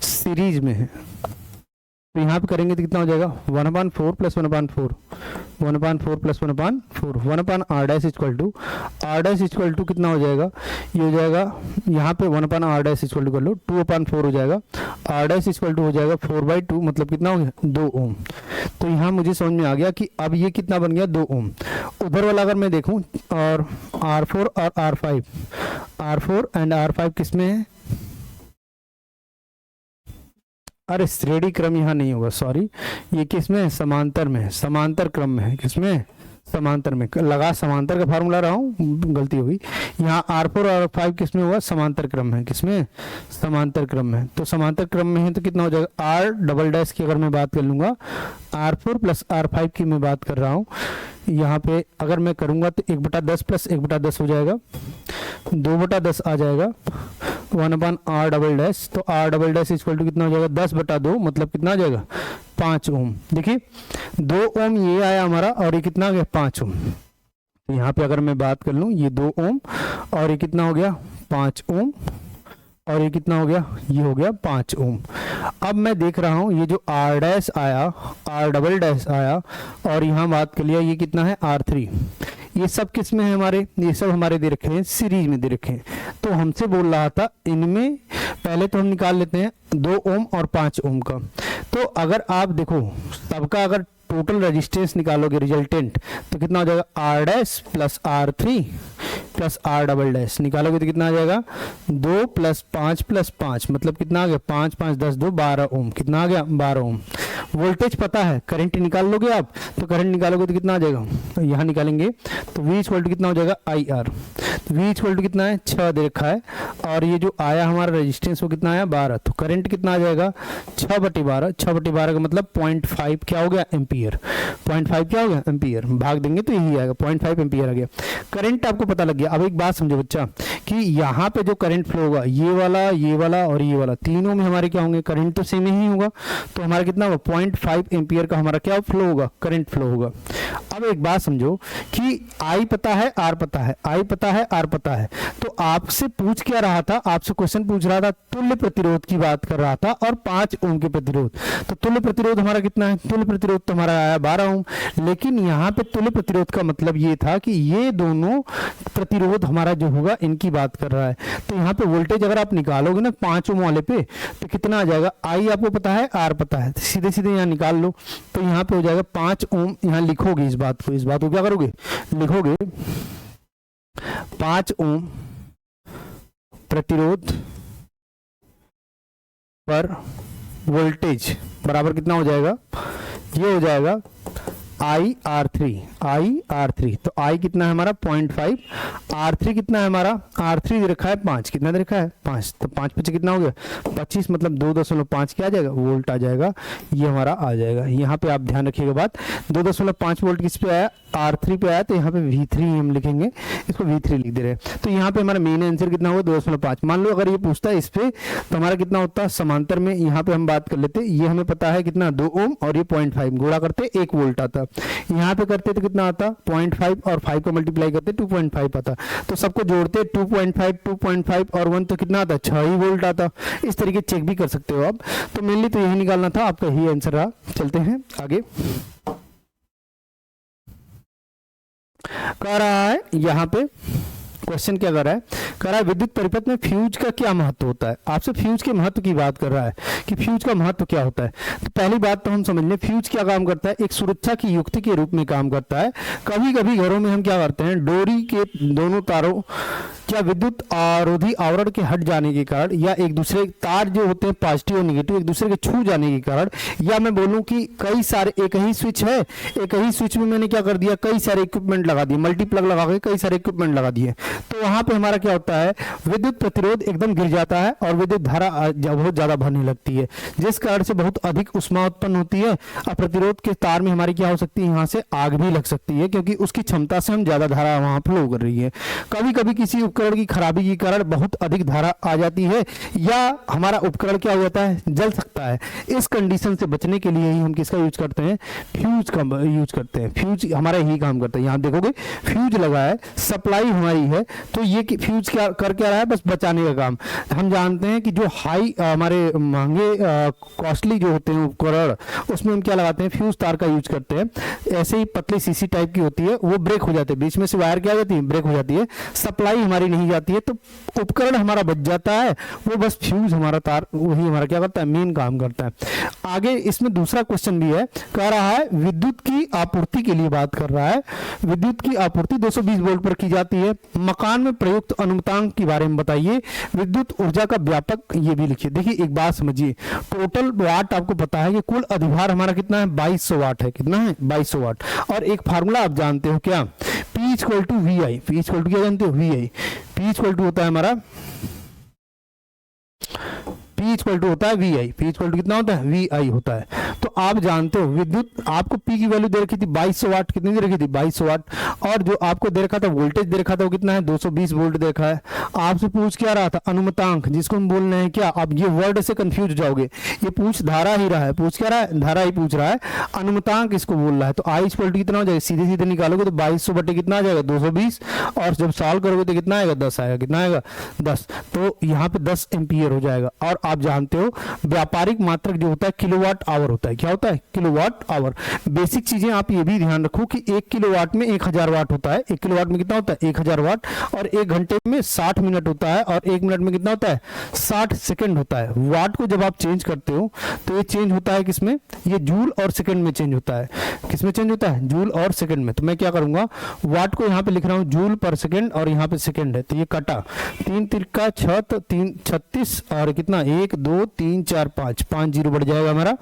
Speaker 1: सीरीज में है। तो यहाँ पे करेंगे तो कितना हो जाएगा, 1/4 plus 1/4, 1/4 plus 1/4, 1/R dash equal to कितना हो जाएगा, ये हो जाएगा यहाँ पे 1/R डैश इक्वल टू कर लो 2/4 हो जाएगा, R डैश इक्वल टू हो जाएगा 4/2, मतलब कितना हो गया, 2 ओम। तो यहाँ मुझे समझ में आ गया कि अब ये कितना बन गया, 2 ओम। उधर वाला अगर मैं देखूँ, और R4 और R5, R4 एंड R5 किस में है, अरे श्रेणी क्रम यहाँ नहीं होगा, सॉरी, ये किस में है, समांतर में है, समांतर क्रम में है। किसमें, समांतर में, लगा समांतर का फार्मूला रहा हूँ, गलती हुई। यहाँ R4 और R5 किसमें होगा, समांतर क्रम है। किसमें, समांतर क्रम में। तो समांतर क्रम में है तो कितना हो जाएगा, R डबल डैश की अगर मैं बात कर लूंगा, R4 प्लस R5 की मैं बात कर रहा हूँ, यहाँ पे अगर मैं करूंगा तो 1/10 प्लस 1/10 हो जाएगा, 2/10 आ जाएगा, 1/R डबल डैश। तो R double dash equal to कितना हो जाएगा, 10/2, मतलब कितना आ जाएगा, 5 ओम। देखिए 2 ओम ये आया हमारा, और ये कितना आ गया, 5 ओम। तो यहाँ पे अगर मैं बात कर लूँ, ये 2 ओम और ये कितना हो गया, 5 ओम, और ये कितना हो गया, ये हो गया 5 ओम। अब मैं देख रहा हूँ ये जो R डैश आया, R डबल डैश आया, और यहाँ बात कर लिया ये कितना है, R3, ये सब किस में है हमारे, ये सब हमारे दे रखे हैं सीरीज में दे रखे हैं। तो हमसे बोल रहा था इनमें पहले तो हम निकाल लेते हैं 2 ओम और 5 ओम का। तो अगर आप देखो सबका अगर टोटल रेजिस्टेंस निकालोगे रिजल्टेंट, तो कितना हो जाएगा, R dash plus R3 plus R double dash निकालोगे तो कितना आ जाएगा, 2 प्लस 5 प्लस 5, मतलब कितना आ गया, 5 5 10 2 12 ओम। कितना आ गया, 12 ओम। वोल्टेज पता है, करंट निकाल लोगे आप, तो करंट निकालोगे तो कितना आ जाएगा, तो यहाँ निकालेंगे तो V इक्वल टू कितना हो जाएगा, IR। तो V इक्वल टू कितना है, 6 दे रखा है, और ये जो आया हमारा रेजिस्टेंस वो कितना आया, 12। तो करंट कितना आ जाएगा, 6/12, 6/12 का मतलब 0.5 क्या हो गया, एम्पियर। 0.5 क्या हो गया, एम्पियर। भाग देंगे तो यही आएगा, 0.5 एम्पियर आ गया। करंट आपको पता लग गया। अब एक बात समझो बच्चा, कि यहाँ पे जो करंट फ्लो होगा, ये वाला और ये वाला, तीनों में हमारे क्या होंगे, करंट तो सेम ही होगा। तो हमारा कितना होगा, 0.5 एम्पियर का हमारा क्या फ्लो होगा, करंट फ्लो होगा। अब एक बात समझो कि I पता है, R पता है, I पता है, R पता है। तो आपसे पूछ क्या रहा था, आपसे क्वेश्चन पूछ रहा था, तुल्य प्रतिरोध की बात कर रहा था, और 5 ओम के प्रतिरोध। तो तुल्य प्रतिरोध हमारा कितना है, तुल्य प्रतिरोध तो हमारा आया 12 ओम। लेकिन यहाँ पे तुल्य प्रतिरोध का मतलब ये था कि ये दोनों प्रतिरोध हमारा जो होगा इनकी बात कर रहा है। तो यहाँ पे वोल्टेज अगर आप निकालोगे ना 5 ओम वाले पे, तो कितना आ जाएगा, I आपको पता है, R पता है, सीधे सीधे यहाँ निकाल लो। तो यहाँ पे हो जाएगा 5 ओम। यहाँ लिखोगे इस बात को क्या करोगे, लिखोगे 5 ओम प्रतिरोध पर वोल्टेज बराबर कितना हो जाएगा, ये हो जाएगा IR3 तो I कितना है हमारा 0.5, R3 कितना है हमारा, R3 दे रखा है 5, कितना दे रखा है 5, तो 5 पचे कितना हो गया 25, मतलब 2.5 क्या आ जाएगा वोल्ट आ जाएगा, ये हमारा आ जाएगा। यहाँ पे आप ध्यान रखिएगा बात, 2.5 वोल्ट किस पे आया, R3 पे आया, तो यहाँ पे V3 हम लिखेंगे, इसको V3 लिख दे रहे हैं। तो यहाँ पे हमारा मेन आंसर कितना होगा 2.5। मान लो अगर ये पूछता है इस पे तो हमारा कितना होता है समांतर में, यहाँ पे हम बात कर लेते, ये हमें पता है कितना 2 ओम और ये 0.5 गुणा करते 1 वोल्ट आता, यहाँ पे करते तो कितना आता 0.5 और 5 को मल्टीप्लाई करते 2.5 आता, तो सबको जोड़ते 2.5 और 1 तो कितना आता 6 ही वोल्ट आता। इस तरीके चेक भी कर सकते हो आप। तो मेनली तो यही निकालना था, आपका यही आंसर रहा। चलते हैं आगे। कह रहा है यहाँ पे क्वेश्चन क्या कर रहा है, कह रहा है विद्युत परिपथ में फ्यूज का क्या महत्व होता है। आपसे फ्यूज के महत्व की बात कर रहा है कि फ्यूज का महत्व क्या होता है। तो पहली बात तो हम समझ लें फ्यूज क्या काम करता है, एक सुरक्षा की युक्ति के रूप में काम करता है। कभी कभी घरों में हम क्या करते हैं, डोरी के दोनों तारों क्या विद्युत अवरोधी आवरण के हट जाने के कारण, या एक दूसरे तार जो होते हैं पॉजिटिव और नेगेटिव एक दूसरे के छू जाने के कारण, या मैं बोलूं कि कई सारे एक ही स्विच है, एक ही स्विच में मैंने क्या कर दिया कई सारे इक्विपमेंट लगा दिए, मल्टीप्लग लगा के कई सारे इक्विपमेंट लगा दिए, तो वहां पे हमारा क्या होता है विद्युत प्रतिरोध एकदम गिर जाता है और विद्युत धारा बहुत ज्यादा बहने लगती है, जिस कारण से बहुत अधिक ऊष्मा उत्पन्न होती है और प्रतिरोध के तार में हमारी क्या हो सकती है, यहाँ से आग भी लग सकती है, क्योंकि उसकी क्षमता से हम ज्यादा धारा वहां फ्लो कर रही है। कभी कभी किसी उपकरण की खराबी के कारण बहुत अधिक धारा आ जाती है, या हमारा उपकरण क्या हो जाता है जल सकता है। इस कंडीशन से बचने के लिए ही हम किसका यूज करते हैं, फ्यूज का यूज करते हैं। फ्यूज हमारा यही काम करता है। यहाँ देखोगे फ्यूज लगा है, सप्लाई हमारी है, तो ये फ्यूज क्या कर क्या रहा है, बस बचाने का काम। हम जानते हैं कि जो हाई हमारे महंगे कॉस्टली जो होते हैं उपकरण, उसमें हम क्या लगाते हैं फ्यूज तार का यूज करते हैं। ऐसे ही पतली सीसी टाइप की होती है, वो ब्रेक हो जाते हैं, बीच में से वायर क्या हो जाती है ब्रेक हो जाती है, सप्लाई हमारी नहीं जाती है, तो उपकरण हमारा बच जाता है। वो बस फ्यूज हमारा तार वही हमारा क्या करता है मेन काम करता है। आगे इसमें दूसरा क्वेश्चन भी है, कह रहा है विद्युत की आपूर्ति के लिए बात कर रहा है। विद्युत की आपूर्ति 220 वोल्ट पर की जाती है। मकान में प्रयुक्त अनुमतांक के बारे में बताइए। विद्युत ऊर्जा का व्यापक ये भी लिखिए। देखिए एक बात समझिए, टोटल वाट आपको पता है कि कुल अधिभार हमारा कितना है 2200 वाट है। कितना है 2200 वाट। और एक फार्मूला आप जानते हो क्या, P equal to VI। P equal to क्या जानते हो VI। P इक्वल टू होता है हमारा P इक्वल टू होता है VI। P इक्वल टू कितना होता है VI होता है। तो आप जानते हो विद्युत आपको P की वैल्यू दे रखी थी 2200 वाट। कितनी दे रखी थी 2200 वाट। और जो आपको दे रखा था वोल्टेज दे रखा था वो कितना है 220 वोल्ट दे रखा है। आपसे पूछ क्या रहा था अनुमतांक, जिसको हम बोल रहे हैं क्या, आप ये वर्ड से कंफ्यूज हो जाओगे, ये पूछ धारा ही रहा है, पूछ क्या रहा है धारा ही पूछ रहा है, अनुमतांक इसको बोल रहा है। तो I इक्वल टू कितना हो जाएगा, सीधे सीधे निकालोगे तो 2200 बटे कितना आ जाएगा 220, और जब सॉल्व करोगे तो कितना आएगा 10 आएगा। कितना आएगा 10। तो यहाँ पे 10 एम्पियर हो जाएगा। और आप जानते हो व्यापारिक मात्रक जो होता है किलोवाट आवर होता है। क्या होता है किलोवाट आवर। बेसिक चीजें आप ये भी ध्यान रखो कि 1 किलोवाट में 1000 वाट होता है। 1 किलोवाट में कितना होता है 1000 वाट। और 1 घंटे में 60 मिनट होता है, और 1 मिनट में कितना होता है 60 सेकंड होता है। वाट को जब आप चेंज करते हो तो ये चेंज होता है किसमें, ये जूल और सेकंड में चेंज होता है। किसमें चेंज होता है जूल और सेकंड में। तो मैं क्या करूंगा वाट को यहाँ पे लिख रहा हूँ जूल पर सेकंड, और यहाँ पे सेकंड है तो ये कटा 3 तिरका 6 तो 3 36 और कितना 1 2 3 4 5 जीरो बढ़ जाएगा हमारा।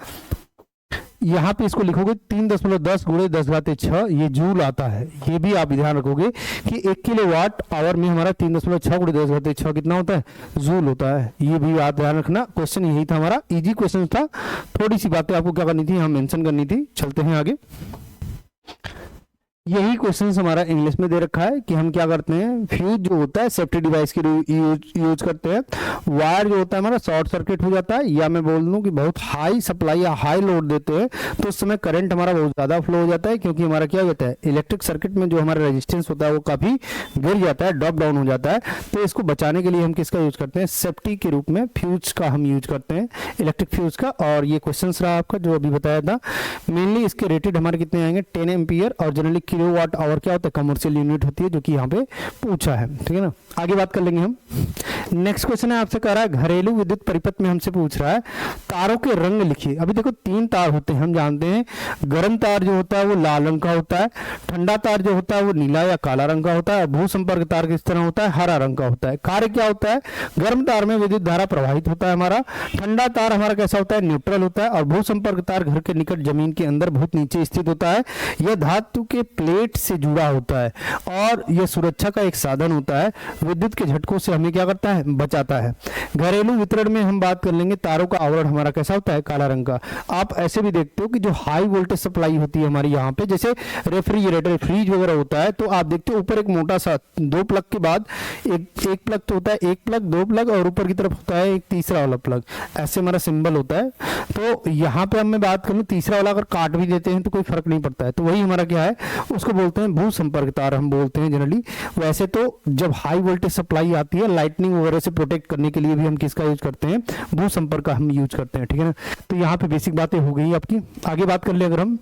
Speaker 1: यहाँ पे इसको लिखोगे 3.10 गुणे 10⁻6 ये जूल आता है। ये भी आप ध्यान रखोगे कि 1 किलोवाट आवर में हमारा 3.6 गुणे 10⁻6 कितना होता है जूल होता है। ये भी आप ध्यान रखना। क्वेश्चन यही था हमारा, इजी क्वेश्चन था। थोड़ी सी बातें आपको क्या करनी थी यहाँ मेंशन करनी थी। चलते हैं आगे। यही क्वेश्चन हमारा इंग्लिश में दे रखा है कि हम क्या करते हैं फ्यूज जो होता है सेफ्टी डिवाइस के यूज करते हैं। वायर जो होता है हमारा शॉर्ट सर्किट हो जाता है, या मैं बोल दूं कि बहुत हाई सप्लाई या हाई लोड देते हैं तो उस समय करंट हमारा बहुत ज़्यादा फ्लो हो जाता है, क्योंकि हमारा क्या होता है इलेक्ट्रिक सर्किट में जो हमारा रेजिस्टेंस होता है वो काफ़ी गिर जाता है, ड्रॉप डाउन हो जाता है। तो इसको बचाने के लिए हम किसका यूज करते हैं सेफ्टी के रूप में फ्यूज का हम यूज करते हैं, इलेक्ट्रिक फ्यूज का। और ये क्वेश्चन रहा आपका जो अभी बताया था। मेनली इसके रेटेड हमारे कितने आएंगे 10 एम्पियर, और जनरली किलोवाट आवर क्या होता है कमर्शियल यूनिट होती है जो कि यहाँ पे पूछा है। ठीक है ना। आगे बात कर लेंगे हम। नेक्स्ट क्वेश्चन है, आपसे कह रहा है घरेलू विद्युत परिपथ में हमसे पूछ रहा है तारों के रंग लिखिए। अभी देखो 3 तार होते हैं, हम जानते हैं गर्म तार जो होता है वो लाल रंग का होता है, ठंडा तार जो होता है वो नीला या काला रंग का होता है, भू संपर्क तार किस तरह होता है, हरा रंग का होता है। कार्य क्या होता है, गर्म तार में विद्युत धारा प्रवाहित होता है हमारा, ठंडा तार हमारा कैसा होता है, न्यूट्रल होता है, और भू संपर्क तार घर के निकट जमीन के अंदर बहुत नीचे स्थित होता है। यह धातु के प्लेट से जुड़ा होता है और यह सुरक्षा का एक साधन होता है, विद्युत के झटकों से हमें क्या करता है, बचाता है। घरेलू वितरण में हम बात कर लेंगे, तारों का आवरण हमारा कैसा होता है, काला रंग का। आप ऐसे भी देखते हो कि जो हाई वोल्टेज सप्लाई होती है हमारी यहाँ पे, जैसे रेफ्रिजरेटर फ्रीज वगैरह होता है, तो आप देखते हो ऊपर एक मोटा सा 2 प्लग के बाद एक प्लग तो होता है, 1 प्लग 2 प्लग और ऊपर की तरफ होता है एक तीसरा वाला प्लग, ऐसे हमारा सिंबल होता है। तो यहाँ पे मैं बात करूँ तीसरा वाला अगर काट भी देते हैं तो कोई फर्क नहीं पड़ता है, तो वही हमारा क्या है, उसको बोलते हैं भू संपर्क तार हम बोलते हैं जनरली। वैसे तो जब हाई वोल्टेज सप्लाई आती है लाइटनिंग वगैरह से प्रोटेक्ट करने के लिए भी हम किसका यूज करते हैं, भू संपर्क का हम यूज करते हैं, ठीक है ना। तो यहाँ पे बेसिक बातें हो गई आपकी। आगे बात कर ले अगर हम,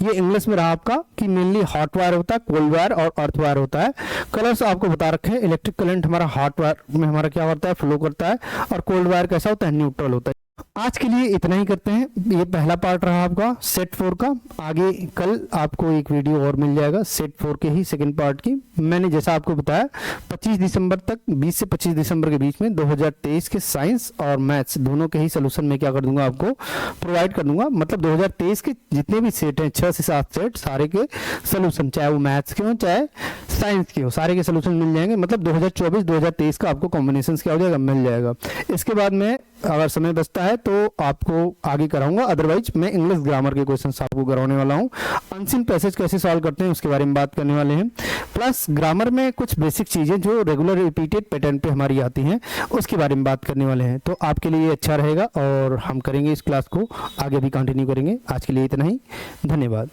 Speaker 1: ये इंग्लिश में रहा आपका कि मेनली हॉट वायर होता है, कोल्ड वायर और अर्थ वायर होता है। कलर्स आपको बता रखे हैं, इलेक्ट्रिक करंट हमारा हॉट वायर में हमारा क्या होता है, फ्लो करता है, और कोल्ड वायर कैसा होता है, न्यूट्रल होता है। आज के लिए इतना ही करते हैं, ये पहला पार्ट रहा आपका सेट 4 का। आगे कल आपको एक वीडियो और मिल जाएगा सेट 4 के ही सेकंड पार्ट की। मैंने जैसा आपको बताया 25 दिसंबर तक, 20 से 25 दिसंबर के बीच में 2023 के साइंस और मैथ्स दोनों के ही सोल्यूशन में क्या कर दूंगा, आपको प्रोवाइड कर दूंगा। मतलब 2023 के जितने भी सेट हैं 6 से 7 सेट, सारे के सोल्यूशन, चाहे वो मैथ्स के हो चाहे साइंस के हो, सारे के सोल्यूशन मिल जाएंगे। मतलब 2024-2023 का आपको कॉम्बिनेशन क्या हो जाएगा, मिल जाएगा। इसके बाद में अगर समय बचता है तो आपको आगे कराऊंगा, अदरवाइज मैं इंग्लिश ग्रामर के क्वेश्चंस आपको करवाने वाला हूं। अनसीन पैसेज कैसे सॉल्व करते हैं उसके बारे में बात करने वाले हैं, प्लस ग्रामर में कुछ बेसिक चीजें जो रेगुलर रिपीटेड पैटर्न पे हमारी आती हैं उसके बारे में बात करने वाले हैं। तो आपके लिए अच्छा रहेगा और हम करेंगे इस क्लास को आगे भी कंटिन्यू करेंगे। आज के लिए इतना ही, धन्यवाद।